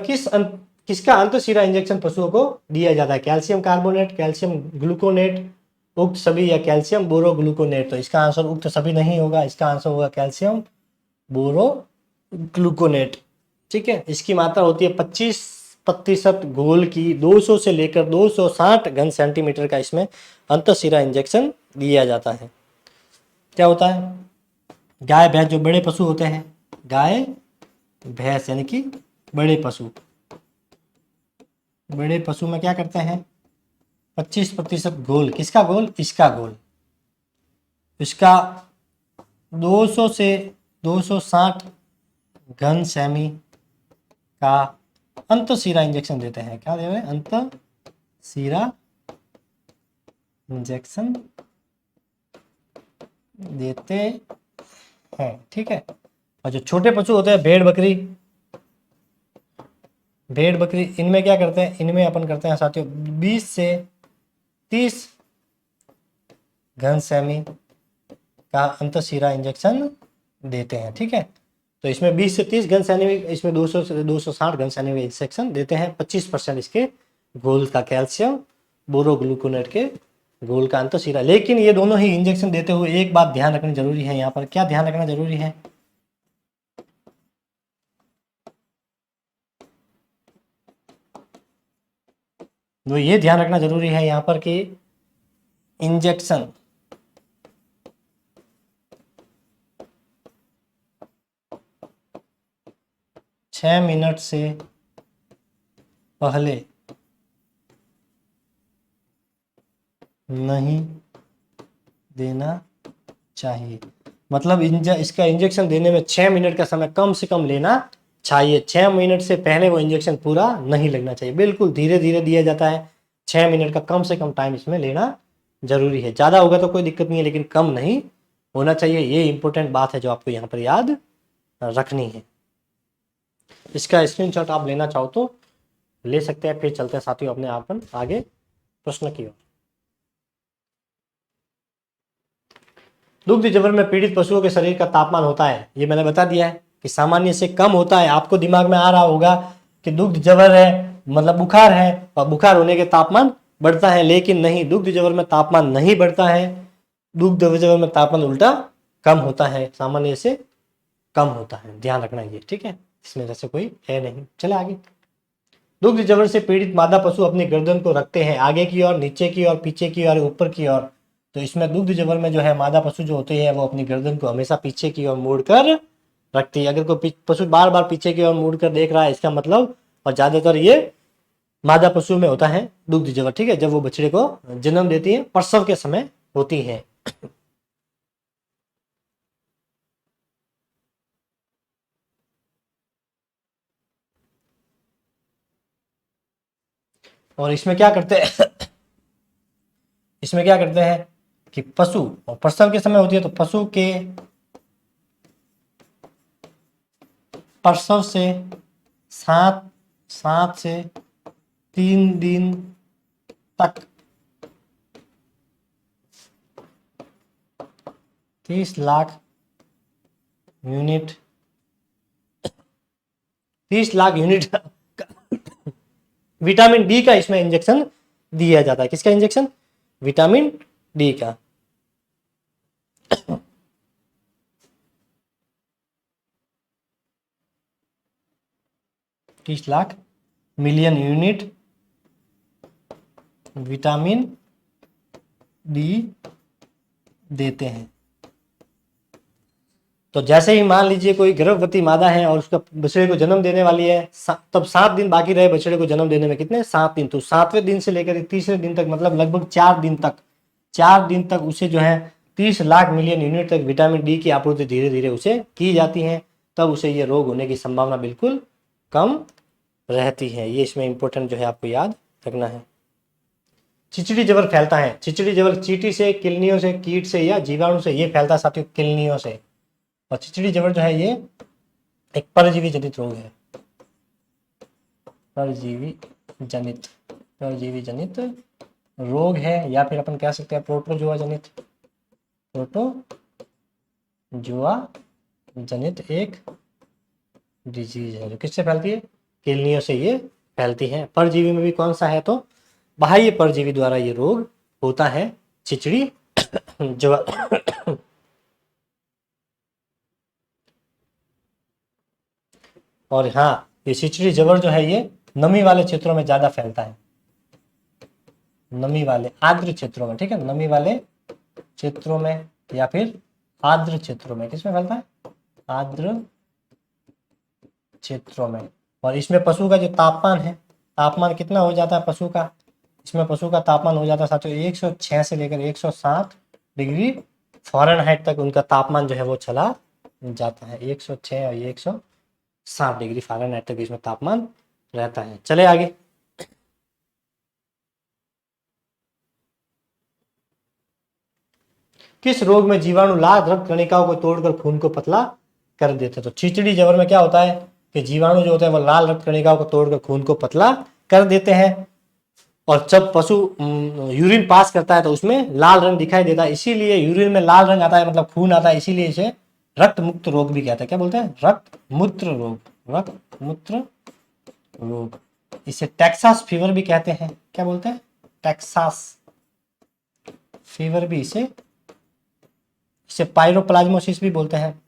किसका अंतःशिरा इंजेक्शन पशुओं को दिया जाता है? कैल्शियम कार्बोनेट, कैल्शियम ग्लूकोनेट, उक्त सभी, या कैल्शियम बोरोग्लूकोनेट? तो इसका आंसर उक्त सभी नहीं होगा, इसका आंसर होगा कैल्शियम बोरोग्लूकोनेट। ठीक है, इसकी मात्रा होती है 25% घोल की। 200 से लेकर 260 घन सेंटीमीटर का इसमें अंतःशिरा इंजेक्शन दिया जाता है। क्या होता है? गाय भैंस जो बड़े पशु होते हैं, गाय भैंस यानी कि बड़े पशु, बड़े पशु में क्या करते हैं? 25% घोल। किसका घोल? इसका घोल। इसका 200 से 260 घन सेमी का अंतःशिरा इंजेक्शन देते हैं। क्या दे रहे हैं? अंतःशिरा इंजेक्शन देते हैं, ठीक है। और जो छोटे पशु होते हैं भेड़ बकरी, भेड़ बकरी, इनमें क्या करते हैं, इनमें अपन करते हैं साथियों 20 से 30 घन सेमी का अंतःशिरा इंजेक्शन देते हैं, ठीक है। तो इसमें 20 से 30 घन सेमी, इसमें 200 से 260 घन सेमी इंजेक्शन देते हैं। 25% इसके घोल का कैल्शियम बोरोग्लूकोनेट के घोल का अंतःशिरा। लेकिन ये दोनों ही इंजेक्शन देते हुए एक बात ध्यान रखनी जरूरी है, यहाँ पर क्या ध्यान रखना जरूरी है, वो ये ध्यान रखना जरूरी है यहाँ पर कि इंजेक्शन 6 मिनट से पहले नहीं देना चाहिए। मतलब इसका इंजेक्शन देने में 6 मिनट का समय कम से कम लेना चाहिए। 6 मिनट से पहले वो इंजेक्शन पूरा नहीं लगना चाहिए, बिल्कुल धीरे धीरे दिया जाता है। 6 मिनट का कम से कम टाइम इसमें लेना जरूरी है। ज़्यादा होगा तो कोई दिक्कत नहीं है, लेकिन कम नहीं होना चाहिए। ये इंपॉर्टेंट बात है जो आपको यहाँ पर याद रखनी है। इसका स्क्रीनशॉट आप लेना चाहो तो ले सकते हैं। फिर चलते हैं साथियों अपने आप आगे प्रश्न की ओर। दुग्ध जबर में पीड़ित पशुओं के शरीर का तापमान होता है, ये मैंने बता दिया है कि सामान्य से कम होता है। आपको दिमाग में आ रहा होगा कि दुग्ध जबर है मतलब बुखार है, और बुखार होने के तापमान बढ़ता है, लेकिन नहीं, दुग्ध जबर में तापमान नहीं बढ़ता है। दुग्ध जबर में तापमान उल्टा कम होता है, सामान्य से कम होता है। ध्यान रखना ये, ठीक है, इसमें जैसे कोई है नहीं। चले आगे। दुग्ध जबर से पीड़ित मादा पशु अपनी गर्दन को रखते हैं आगे की ओर, नीचे की ओर, पीछे की ओर, ऊपर की ओर। तो इसमें दुग्ध जबर में जो है मादा पशु जो होते हैं वो अपनी गर्दन को हमेशा पीछे की ओर मोड़कर रखती है। अगर कोई पशु बार बार पीछे की ओर मुड़कर देख रहा है, इसका मतलब, और ज्यादातर ये मादा पशु में होता है दुग्ध जबर, ठीक है, जब वो बछड़े को जन्म देती है, प्रसव के समय होती है। और इसमें क्या करते हैं इसमें क्या करते हैं कि पशु और प्रसव के समय होती है, तो पशु के प्रसव से 7 से 3 दिन तक 30 lakh unit 30 lakh unit vitamin D का इसमें इंजेक्शन दिया जाता है। किसका इंजेक्शन? विटामिन डी का। 30 lakh million unit vitamin D देते हैं। तो जैसे ही मान लीजिए कोई गर्भवती मादा है और उसका बछड़े को जन्म देने वाली है, तब 7 दिन बाकी रहे बछड़े को जन्म देने में, कितने? 7 दिन। तो 7वें दिन से लेकर तीसरे दिन तक, मतलब लगभग 4 दिन तक उसे जो है 30 लाख मिलियन यूनिट तक विटामिन डी की आपूर्ति धीरे धीरे उसे की जाती है। तब उसे ये रोग होने की संभावना बिल्कुल कम रहती है। ये इसमें इंपॉर्टेंट जो है आपको याद रखना है। चिचड़ी जबर फैलता है। चिचड़ी जबर चींटी से, किलनियों से, कीट से या जीवाणु से ये फैलता है साथियों, किलनियों से। और चिचड़ी जबर जो है ये एक परजीवी जनित रोग है। परजीवी जनित रोग है, या फिर अपन कह सकते हैं प्रोटोजोआ जनित एक डिजीज है जो किससे फैलती है? किलनियों से ये फैलती है। परजीवी में भी कौन सा है? तो बाह्य परजीवी द्वारा ये रोग होता है, चिचड़ी जबर। और हाँ, ये चिचड़ी जबर जो है ये नमी वाले क्षेत्रों में ज्यादा फैलता है। नमी वाले आर्द्र क्षेत्रों में, ठीक है, नमी वाले क्षेत्रों में या फिर आर्द्र क्षेत्रों में। किसमें फैलता है? आर्द्र क्षेत्रों में। और इसमें पशु का जो तापमान है, तापमान कितना हो जाता है पशु का? इसमें पशु का तापमान हो जाता है साथियों 106 से लेकर 107 डिग्री फ़ारेनहाइट तक उनका तापमान जो है वो चला जाता है। 106 और 107 डिग्री फ़ारेनहाइट तक इसमें तापमान रहता है। चले आगे। किस रोग में जीवाणु लाल रक्त कणिकाओं को तोड़कर खून को पतला कर देते हैं? तो छिचड़ी जबर में क्या होता है कि जीवाणु जो होते हैं वो लाल रक्त कणिकाओं को तोड़कर खून को पतला कर देते हैं, और जब पशु यूरिन पास करता है तो उसमें लाल रंग दिखाई देता है, इसीलिए यूरिन में लाल रंग आता है, मतलब खून आता है, इसीलिए इसे रक्त मुक्त रोग भी कहते हैं। क्या बोलते हैं? रक्त मूत्र रोग, रक्त मूत्र रोग। इसे टेक्सास फीवर भी कहते हैं। क्या बोलते हैं? टेक्सास फीवर भी इसे पायरोप्लाज्मोसिस भी बोलते हैं,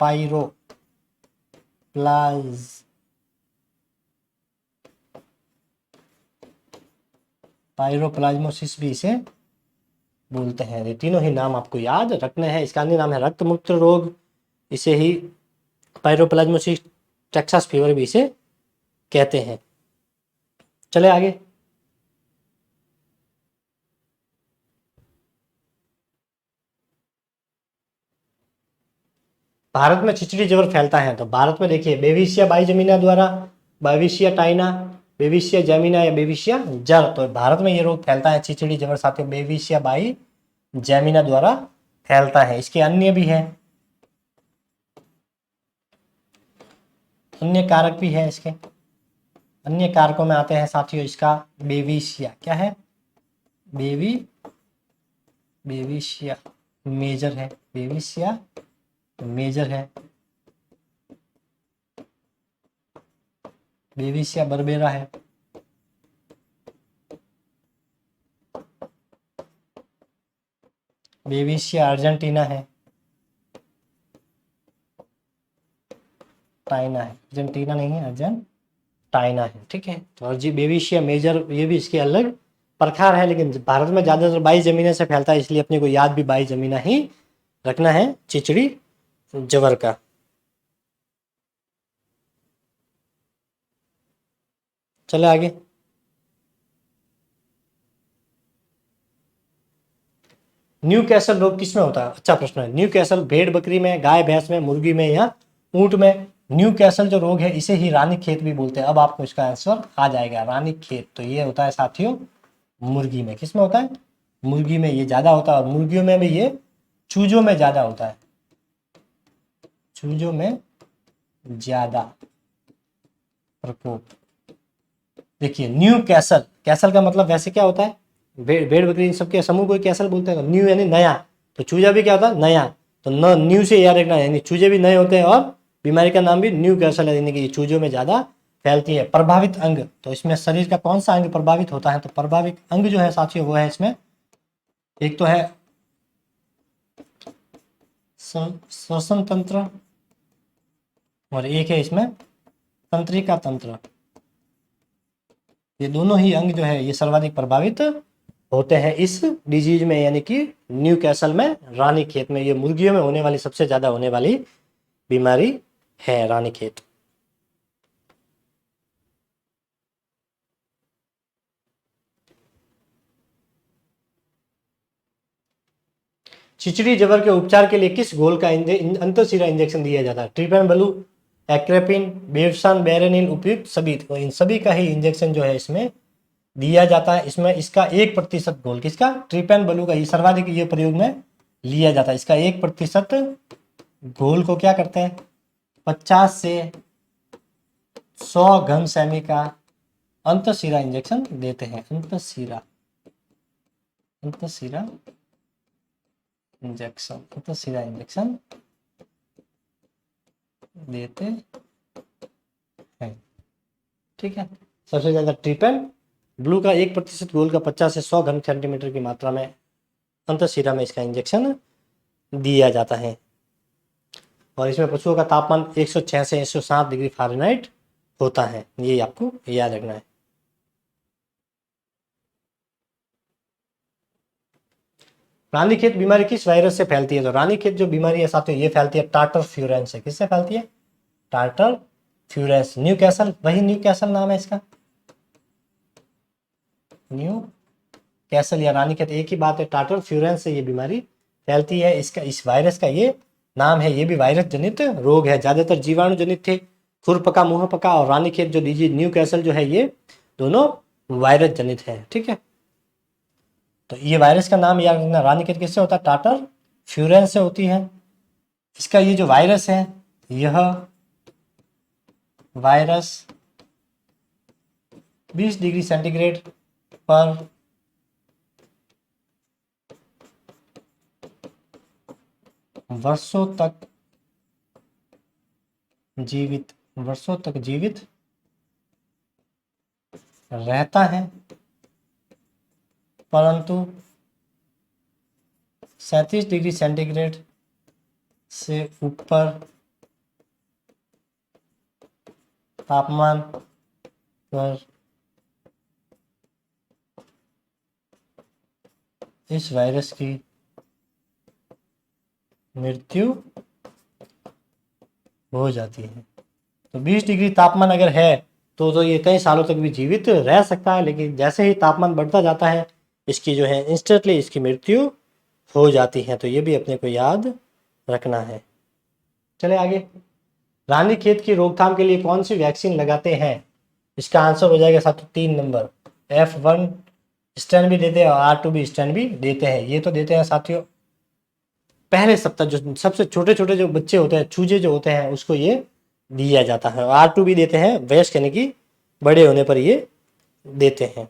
पायरोप्लाज्मोसिस भी इसे बोलते हैं। ये तीनों ही नाम आपको याद रखने हैं। इसका अन्य नाम है रक्त मूत्र रोग, इसे ही पायरोप्लाज्मोसिस, टेक्सास फीवर भी इसे कहते हैं। चले आगे। भारत में छिचड़ी जबर फैलता है तो भारत में देखिए बेविशिया बाइजेमिना द्वारा, बेविशिया टाइना, बेविशिया जेमिना या बेविशिया जर, तो भारत में ये रोग फैलता है छिचड़ी जबर साथियों बेविशिया बाई जेमिना द्वारा फैलता है। इसके अन्य भी है, अन्य कारक भी है इसके, अन्य कारकों में आते हैं साथियों इसका बेविशिया, क्या है? बेविशिया मेजर है, बेविशिया मेजर है, बेविशिया बर्बेरा है, बेविशिया अर्जेंटीना है, टाइना है, अर्जेंटीना नहीं है, अर्जेंटाइना है। ठीक है, तो जी बेविशिया मेजर ये भी इसके अलग प्रकार है, लेकिन भारत में ज्यादातर बाई जमीना से फैलता है, इसलिए अपने को याद भी बाई जमीना ही रखना है चिचड़ी जबर का। चले आगे। न्यू कैसल रोग किसमें होता है? अच्छा प्रश्न है। न्यू कैसल भेड़ बकरी में, गाय भैंस में, मुर्गी में या ऊंट में? न्यू कैसल जो रोग है इसे ही रानी खेत भी बोलते हैं। अब आपको इसका आंसर आ जाएगा, रानी खेत। तो ये होता है साथियों मुर्गी में। किसमें होता है? मुर्गी में ये ज्यादा होता है, और मुर्गियों में भी ये चूजों में ज्यादा होता है, चूजों में ज्यादा प्रकोप। देखिए न्यू कैसल, कैसल का मतलब वैसे क्या होता है? भेड़ बकरी इन सबके समूह को कैसल बोलते हैं। न्यू यानी नया, तो चूजा भी क्या होता है? नया। तो न न्यू से याद रखना, यानी चूजे भी नए होते हैं, और बीमारी का नाम भी न्यू कैसल है, यानी कि चूजों में ज्यादा फैलती है। प्रभावित अंग, तो इसमें शरीर का कौन सा अंग प्रभावित होता है? तो प्रभावित अंग जो है साथियों वो है इसमें, एक तो है श्वसन तंत्र, और एक है इसमें तंत्रिका तंत्र। ये दोनों ही अंग जो है ये सर्वाधिक प्रभावित होते हैं इस डिजीज में, यानी कि न्यू कैसल में, रानी खेत में। ये मुर्गियों में होने वाली सबसे ज्यादा होने वाली बीमारी है रानी खेत। छिचड़ी जबर के उपचार के लिए किस घोल का अंतःशिरा इंजेक्शन दिया जाता है? ट्रिपेनबलू, एक्रेपिन, बेवसान, बेरेनिल उपयुक्त सभी, तो इन सभी का ही इंजेक्शन जो है इसमें दिया जाता है। इसमें इसका 1% घोल, किसका? ट्रिपेनबलू का, ये सर्वाधिक ये प्रयोग में लिया जाता है। इसका 1% घोल को क्या करते हैं? 50 से 100 घन सेमी का अंतःशिरा इंजेक्शन देते हैं। अंतःशिरा इंजेक्शन देते हैं। ठीक है, सबसे ज्यादा ट्रिपेन ब्लू का 1% घोल का 50 से 100 घन सेंटीमीटर की मात्रा में अंतःशिरा में इसका इंजेक्शन दिया जाता है। और इसमें पशुओं का तापमान 106 से 107 डिग्री फ़ारेनहाइट होता है, ये आपको याद रखना है। रानीखेत बीमारी किस वायरस से फैलती है? तो रानीखेत जो बीमारी है साथियों ये फैलती है टार्टर फ्यूरेंस से। किससे फैलती है? Tartar furans. न्यू कैसल, वही न्यू कैसल नाम है इसका, न्यू कैसल या रानीखेत एक ही बात है। टार्टर फ्यूरेंस से ये बीमारी फैलती है। इसका, इस वायरस का ये नाम है, ये भी वायरस जनित रोग है। ज्यादातर जीवाणु जनित थे, खुरपका, मुंहपका, और रानीखेत जो डिजीज न्यू कैसल जो है ये दोनों वायरस जनित है। ठीक है, तो ये वायरस का नाम याद रखना, रानीखेत किससे होता है? टार्टर फ्यूरेन से होती है। इसका ये जो वायरस है, यह वायरस 20 डिग्री सेंटीग्रेड पर वर्षों तक जीवित रहता है, परंतु 37 डिग्री सेंटीग्रेड से ऊपर तापमान पर इस वायरस की मृत्यु हो जाती है। तो 20 डिग्री तापमान अगर है तो ये कई सालों तक भी जीवित रह सकता है, लेकिन जैसे ही तापमान बढ़ता जाता है इसकी जो है इंस्टेंटली इसकी मृत्यु हो जाती है। तो ये भी अपने को याद रखना है। चले आगे। रानीखेत की रोकथाम के लिए कौन सी वैक्सीन लगाते हैं? इसका आंसर हो जाएगा साथियों 3 नंबर। F1 स्टैंड भी देते हैं और R2 भी स्टैंड भी देते हैं। ये तो देते हैं साथियों पहले सप्ताह, जो सबसे छोटे छोटे जो बच्चे होते हैं, चूजे जो होते हैं, उसको ये दिया जाता है। R2 भी देते हैं, वयस्क यानी कि बड़े होने पर ये देते हैं।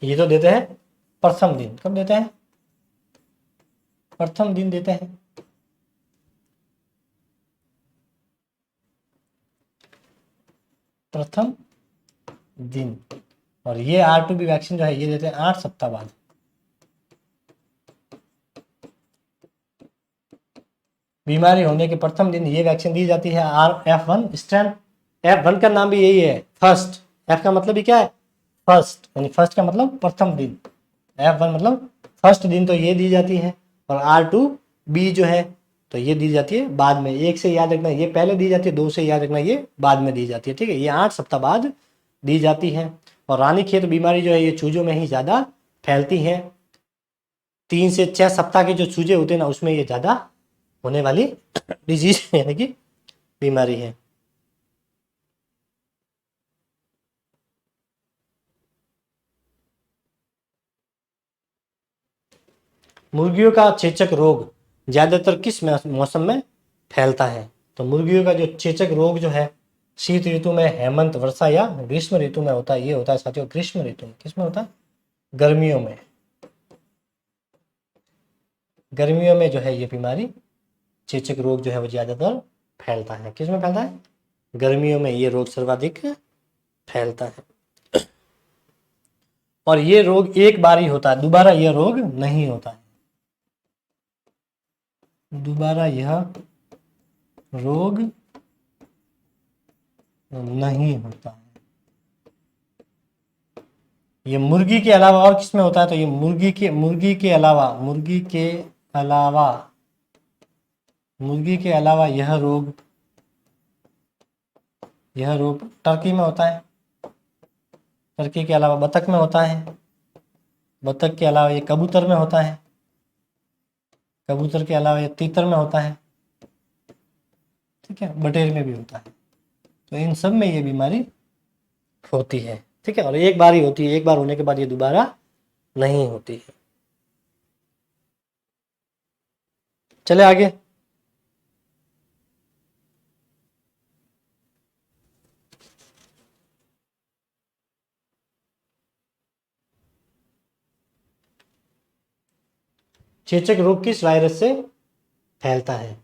ये तो देते हैं प्रथम दिन। कब देते हैं? प्रथम दिन देते हैं। प्रथम दिन। और ये R2 भी वैक्सीन जो है ये देते हैं 8 सप्ताह बाद। बीमारी होने के प्रथम दिन ये वैक्सीन दी जाती है। F1 strand. F1 का नाम भी यही है, फर्स्ट। F का मतलब ही क्या है? फर्स्ट, यानी फर्स्ट का मतलब प्रथम दिन। F1 मतलब फर्स्ट दिन, तो ये दी जाती है। और R2B जो है तो ये दी जाती है बाद में। 1 से याद रखना ये पहले दी जाती है, 2 से याद रखना ये बाद में दी जाती है। ठीक है, ये 8 सप्ताह बाद दी जाती है। और रानीखेत बीमारी जो है ये चूजों में ही ज़्यादा फैलती है। 3 से 6 सप्ताह के जो चूजे होते हैं ना, उसमें ये ज़्यादा होने वाली डिजीज यानी कि बीमारी है। मुर्गियों का चेचक रोग ज़्यादातर किस मौसम में फैलता है? तो मुर्गियों का जो चेचक रोग जो है शीत ऋतु में, हेमंत, वर्षा या ग्रीष्म ऋतु में होता है। ये होता है साथियों ग्रीष्म ऋतु में। किसमें होता है? गर्मियों में। गर्मियों में जो है ये बीमारी, चेचक रोग जो है वो ज़्यादातर फैलता है। किसमें फैलता है? गर्मियों में ये रोग सर्वाधिक फैलता है। और ये रोग एक बार ही होता है, दोबारा यह रोग नहीं होता है। दोबारा यह रोग नहीं होता है। ये मुर्गी के अलावा और किसमें होता है? तो ये मुर्गी के अलावा यह रोग टर्की में होता है। टर्की के अलावा बतख में होता है। बतख के अलावा ये कबूतर में होता है। कबूतर के अलावा ये तीतर में होता है। ठीक है, बटेर में भी होता है। तो इन सब में ये बीमारी होती है। ठीक है, और एक बार ही होती है। एक बार होने के बाद ये दोबारा नहीं होती है। चले आगे। चेचक रोग किस वायरस से फैलता है?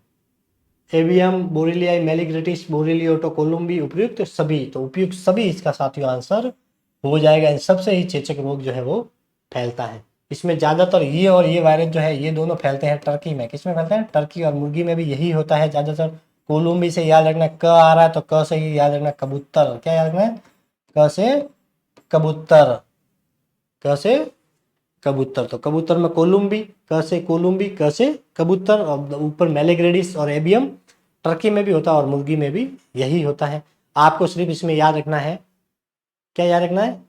एवियम, बोरेलियाई, मेलिग्रेटिस, बोरेलियोटो, कोलुम्बी, उपयुक्त सभी। तो उपयुक्त सभी इसका साथियों आंसर हो जाएगा। इन सबसे ही चेचक रोग जो है वो फैलता है। इसमें ज़्यादातर ये और ये वायरस जो है ये दोनों फैलते हैं टर्की में। किसमें फैलते हैं? टर्की और मुर्गी में भी यही होता है ज़्यादातर। कोलुम्बी से याद रखना, क आ रहा है तो क से ही याद रखना कबूतर। क्या याद रखना है? क से कबूतर। क से कबूतर। तो कबूतर में कोलुम्बी, क से कोलुम्बी, क से कबूतर। और ऊपर मेलेग्रेडिस और एबियम टर्की में भी होता है और मुर्गी में भी यही होता है। आपको सिर्फ इसमें याद रखना है, क्या याद रखना है?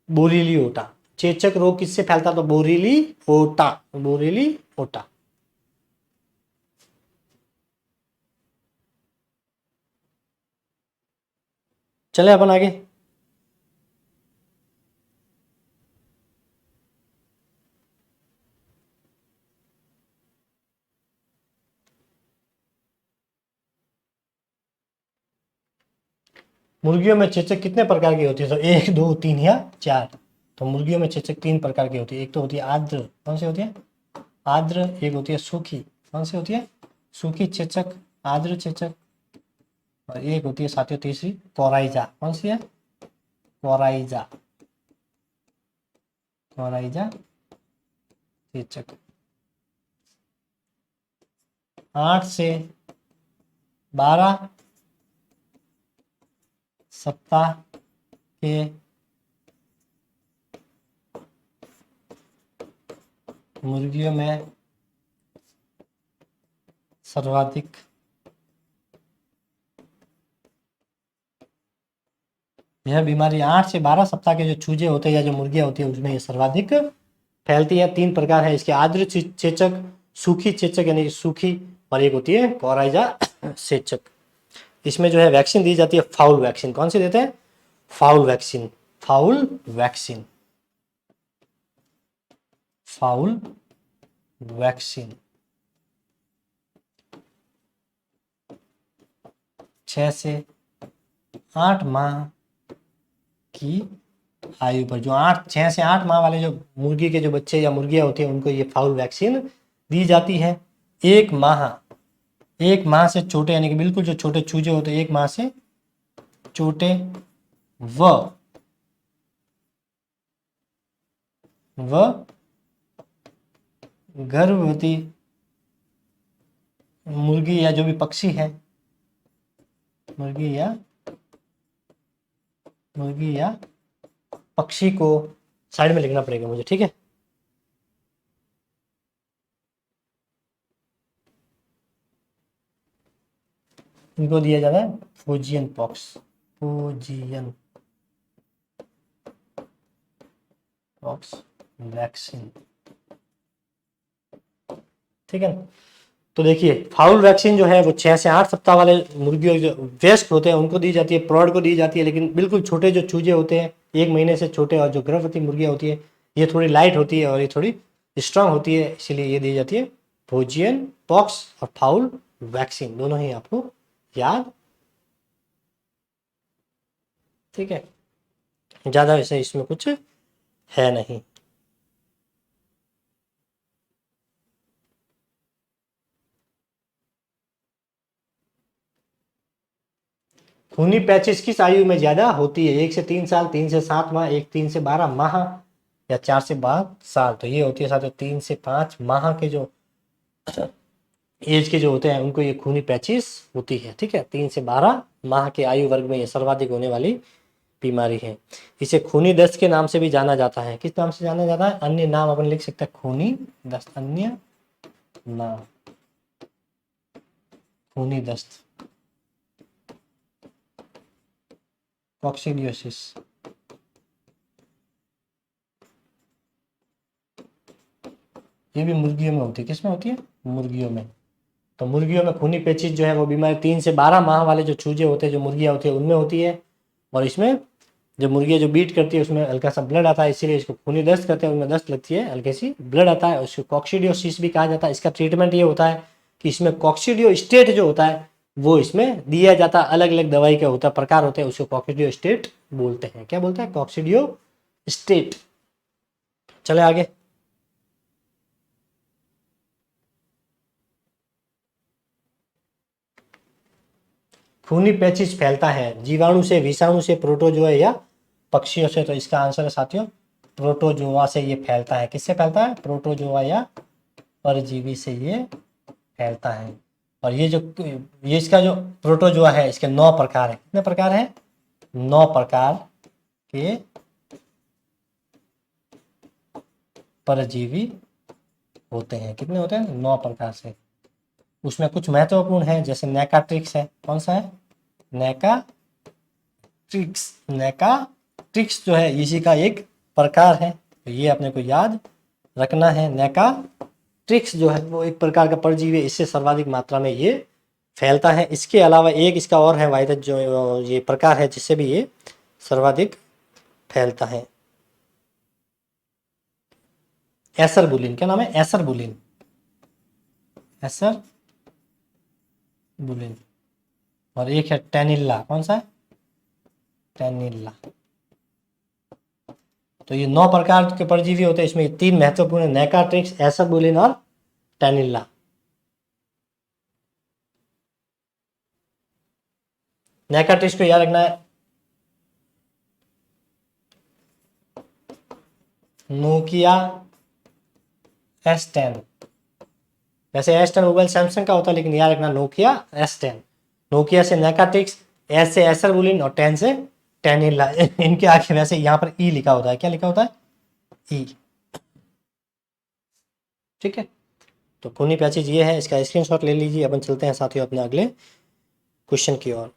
बोरीली ओटा। चेचक रोग किससे फैलता? तो बोरीली ओटा। बोरीली ओटा। चले अपन आगे। मुर्गियों में चेचक कितने प्रकार की होती है? तो 1, 2, 3 या 4। तो मुर्गियों में चेचक 3 प्रकार की होती है। एक तो होती है आर्द्र, कौन सी होती है? आर्द्र। एक होती है सूखी, कौन सी होती है? सूखी चेचक, आर्द्र चेचक। और एक होती है साथियों तीसरी, कोराइजा, कौन सी है? कोराइजा, कोराइजा चेचक। 8 से 12 सप्ताह के मुर्गियों में सर्वाधिक यह बीमारी 8 से 12 सप्ताह के जो चूजे होते हैं या जो मुर्गियां होती है उसमें ये सर्वाधिक फैलती है। 3 प्रकार है इसके, आर्द्र चेचक, सूखी चेचक यानी कि सूखी, और एक होती है कोराइजा चेचक। इसमें जो है वैक्सीन दी जाती है, फाउल वैक्सीन। कौन सी देते हैं? Foul vaccine, foul vaccine, foul vaccine. 6 से 8 माह की आयु पर जो 6 से 8 माह वाले जो मुर्गी के जो बच्चे या मुर्गियां होती हैं उनको ये फाउल वैक्सीन दी जाती है। 1 माह से छोटे यानी कि बिल्कुल जो छोटे चूजे होते हैं 1 माह से छोटे व गर्भवती मुर्गी या जो भी पक्षी है, मुर्गी या पक्षी को, साइड में लिखना पड़ेगा मुझे, ठीक है? इनको दिया जाता है फोजियन पॉक्स, फोजियन पॉक्स वैक्सीन, ठीक है। तो देखिए फाउल वैक्सीन जो है वो 6 से 8 सप्ताह वाले मुर्गियों जो वयस्क होते हैं उनको दी जाती है, प्रौढ़ को दी जाती है। लेकिन बिल्कुल छोटे जो चूजे होते हैं 1 महीने से छोटे, और जो गर्भवती मुर्गियां होती है ये थोड़ी लाइट होती है और ये थोड़ी स्ट्रांग होती है, इसीलिए ये दी जाती है फोजियन पॉक्स और फाउल वैक्सीन, दोनों ही आपको याद, ठीक है। ज़्यादा वैसे इसमें कुछ है नहीं। खूनी पैचिस किस आयु में ज्यादा होती है? 1 से 3 साल, 3 से 7 माह, 3 से 12 माह, या 4 से 12 साल। तो ये होती है साथियों 3 से 5 माह के जो एज के जो होते हैं उनको ये खूनी पैचिस होती है, ठीक है। 3 से 12 माह के आयु वर्ग में ये सर्वाधिक होने वाली बीमारी है। इसे खूनी दस्त के नाम से भी जाना जाता है। किस नाम से जाना जाता है? अन्य नाम अपन लिख सकते हैं, खूनी दस्त, अन्य नाम खूनी दस्त, कॉक्सिडियोसिस। ये भी मुर्गियों में होती है। किस में होती है? मुर्गियों में। तो मुर्गियों में खूनी पेचिश जो है वो बीमारी 3 से 12 माह वाले जो चूजे होते हैं, जो मुर्गियां होती है उनमें होती है। और इसमें जो मुर्गियां जो बीट करती है उसमें हल्का सा ब्लड आता है, इसीलिए इसको खूनी दस्त करते हैं, उनमें दस्त लगती है, हल्की सी ब्लड आता है, उसको कॉक्सिडियोसिस भी कहा जाता है। इसका ट्रीटमेंट ये होता है कि इसमें कॉक्सिडियो स्टेट जो होता है वो इसमें दिया जाता है। अलग अलग दवाई का होता है, प्रकार होते हैं, उसको कॉक्सिडियो स्टेट बोलते हैं। क्या बोलते हैं? कॉक्सिडियो स्टेट। चले आगे। खूनी पैचिस फैलता है जीवाणु से, विषाणु से, प्रोटोजोआ या पक्षियों से? तो इसका आंसर है साथियों प्रोटोजोआ से ये फैलता है। किससे फैलता है? प्रोटोजोआ या परजीवी से ये फैलता है। और ये इसका जो प्रोटोजोआ है इसके 9 प्रकार है। कितने प्रकार है? 9 प्रकार के परजीवी होते हैं। कितने होते हैं? 9 प्रकार से। उसमें कुछ महत्वपूर्ण है, जैसे नेकाट्रिक्स है। कौन सा है? नेकाट्रिक्स। नेकाट्रिक्स जो है इसी का एक प्रकार है, तो ये अपने को याद रखना है। नेकाट्रिक्स जो है वो एक प्रकार का परजीवी है, इससे सर्वाधिक मात्रा में ये फैलता है। इसके अलावा एक इसका और है वायरस जो ये प्रकार है जिससे भी ये सर्वाधिक फैलता है, एसरबुलिन। क्या नाम है? एसरबुलिन, एसरबुलिन। और एक है टेनिल्ला। कौन सा है? टेनिला। तो ये 9 प्रकार के परजीवी होते हैं, इसमें 3 महत्वपूर्ण है, नेकाट्रिक्स, एसाबुलिन और टेनिला। नेकाट्रिक्स को याद रखना है, नोकिया S10। वैसे S10 मोबाइल सैमसंग का होता है, लेकिन याद रखना नोकिया S10। नोकिया से नेकाट्रिक्स, एस से एसरबुलिन और 10 से टेनिला। इनके आगे वैसे यहाँ पर ई लिखा होता है, क्या लिखा होता है? ई। ठीक है, तो खूनी पैचेज ये है, इसका स्क्रीनशॉट ले लीजिए। अपन चलते हैं साथियों अपने अगले क्वेश्चन की ओर।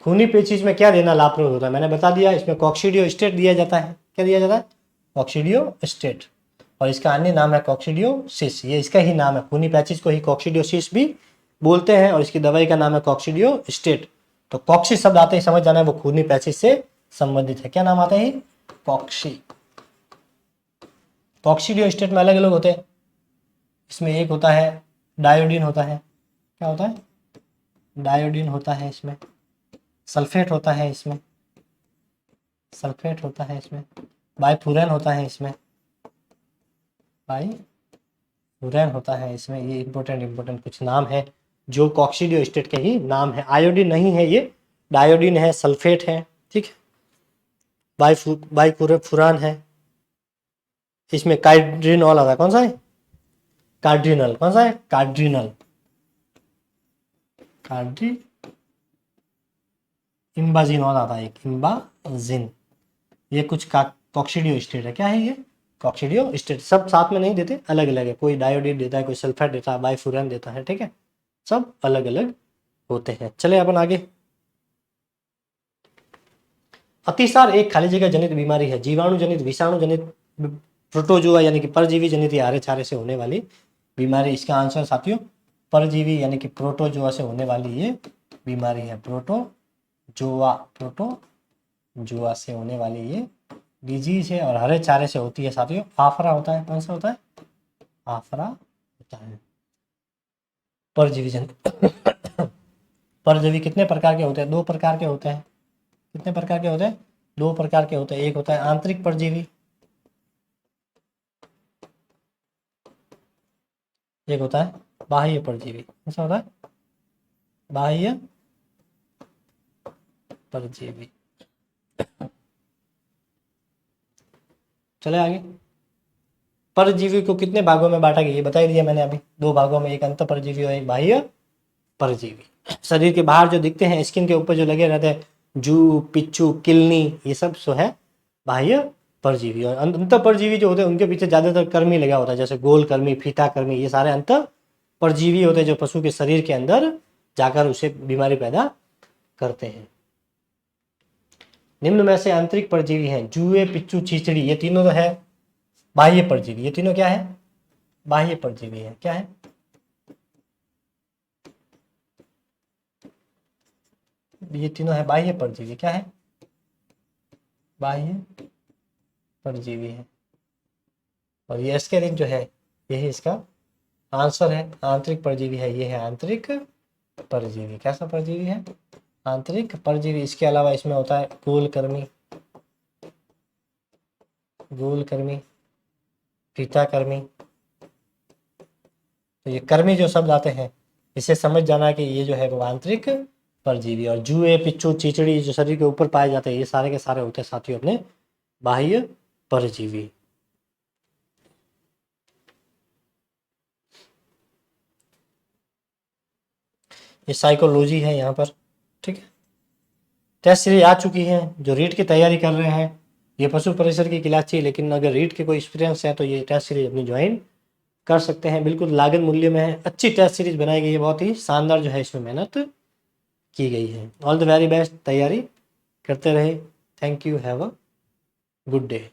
खूनी पेचिश में क्या देना लाभप्रद होता है, मैंने बता दिया। इसमें कॉक्सीडियोस्टेट दिया जाता है। क्या दिया जाता है? कॉक्सीडियोस्टेट। और इसका अन्य नाम है कॉक्सीडियोसिस, ये इसका ही नाम है। खूनी पैचिश को ही कॉक्सीडियोसिस भी बोलते हैं, और इसकी दवाई का नाम है कॉक्सीडियोस्टेट। तो कॉक्सी शब्द आते ही समझ जाना है वो खूनी पैचिश से संबंधित है। क्या नाम आता है? कॉक्सी। कॉक्सीडियोस्टेट में अलग अलग होते हैं। इसमें एक होता है डायोडीन होता है। क्या होता है? डायोडीन होता है। इसमें सल्फेट होता है, इसमें सल्फेट होता है, इसमें बाइफ्यूरेन होता है, इसमें बाइफ्यूरेन होता है। इसमें ये इंपॉर्टेंट कुछ नाम है जो कॉक्सीडियोस्टेट के ही नाम है। आयोडीन नहीं है, ये डायोडीन है, सल्फेट है। ठीक है, बाइफ्यूरान है। इसमें कार्डिनॉल आता है। कौन सा है? कार्डिनल। कौन सा है? कार्डिनल। इम्बाजिनॉल आता है, एक इम्बाजिन। ये कुछ कॉक्सीडियोस्टेट है। क्या है ये? कॉक्सीडियोस्टेट। सब साथ में नहीं देते, अलग अलग है। कोई डायोडीन देता है, कोई सल्फेट देता है, बाइफ्यूरन देता है। ठीक है, सब अलग अलग होते हैं। चले अपन आगे। अतिसार एक खाली जगह जनित बीमारी है, जीवाणु जनित, विषाणु जनित, प्रोटोजोआ यानी कि परजीवी जनित या हरे चारे से होने वाली बीमारी। इसका आंसर साथियों परजीवी यानी कि प्रोटोजोआ से होने वाली ये बीमारी है। प्रोटोजोआ से होने वाली ये डिजीज है, और हरे चारे से होती है साथियों। आफरा होता है। कौन सा होता है? आफरा होता है। परजीवी जनित। परजीवी कितने प्रकार के होते हैं? 2 प्रकार के होते हैं। कितने प्रकार के होते हैं? 2 प्रकार के होते हैं। एक होता है आंतरिक परजीवी, एक होता है बाह्य परजीवी। ऐसा होता है बाह्य परजीवी। चले आगे। परजीवी को कितने भागों में बांटा गया ये बता ही दिया मैंने अभी। 2 भागों में, एक अंत परजीवी और एक बाह्य परजीवी। शरीर के बाहर जो दिखते हैं, स्किन के ऊपर जो लगे रहते हैं, जू, पिच्चू, किलनी, ये सब जो है बाह्य परजीवी। और अंत परजीवी जो होते हैं उनके पीछे ज्यादातर कर्मी लगा होता है, जैसे गोल कर्मी, फीता कर्मी, ये सारे अंत परजीवी होते हैं जो पशु के शरीर के अंदर जाकर उसे बीमारी पैदा करते हैं। निम्न में से आंतरिक परजीवी हैं जूए, पिच्चू, छींचड़ी, ये तीनों तो है बाह्य परजीवी। ये तीनों क्या है? बाह्य परजीवी है। क्या है? ये तीनों है बाह्य परजीवी। क्या है? बाह्य परजीवी है। और ये इसके जो है यही इसका आंसर है। आंतरिक परजीवी है, ये है आंतरिक परजीवी। कैसा परजीवी है? आंतरिक परजीवी। इसके अलावा इसमें होता है गोलकर्मी, फीताकर्मी। तो ये कर्मी जो शब्द आते हैं, इसे समझ जाना कि ये जो है वो आंतरिक परजीवी। और जूए, पिच्चू, चीचड़ी जो शरीर के ऊपर पाए जाते हैं, ये सारे के सारे होते हैं साथियों अपने बाह्य परजीवी। ये साइकोलॉजी है यहाँ पर। ठीक है, टेस्ट सीरीज आ चुकी है। जो रीट की तैयारी कर रहे हैं, ये पशु परिसर की क्लास चाहिए, लेकिन अगर रीट के कोई एक्सपीरियंस है तो ये टेस्ट सीरीज अपनी ज्वाइन कर सकते हैं। बिल्कुल लागत मूल्य में है, अच्छी टेस्ट सीरीज बनाई गई है, बहुत ही शानदार जो है इसमें मेहनत की गई है। ऑल द वेरी बेस्ट, तैयारी करते रहे। Thank you, have a good day.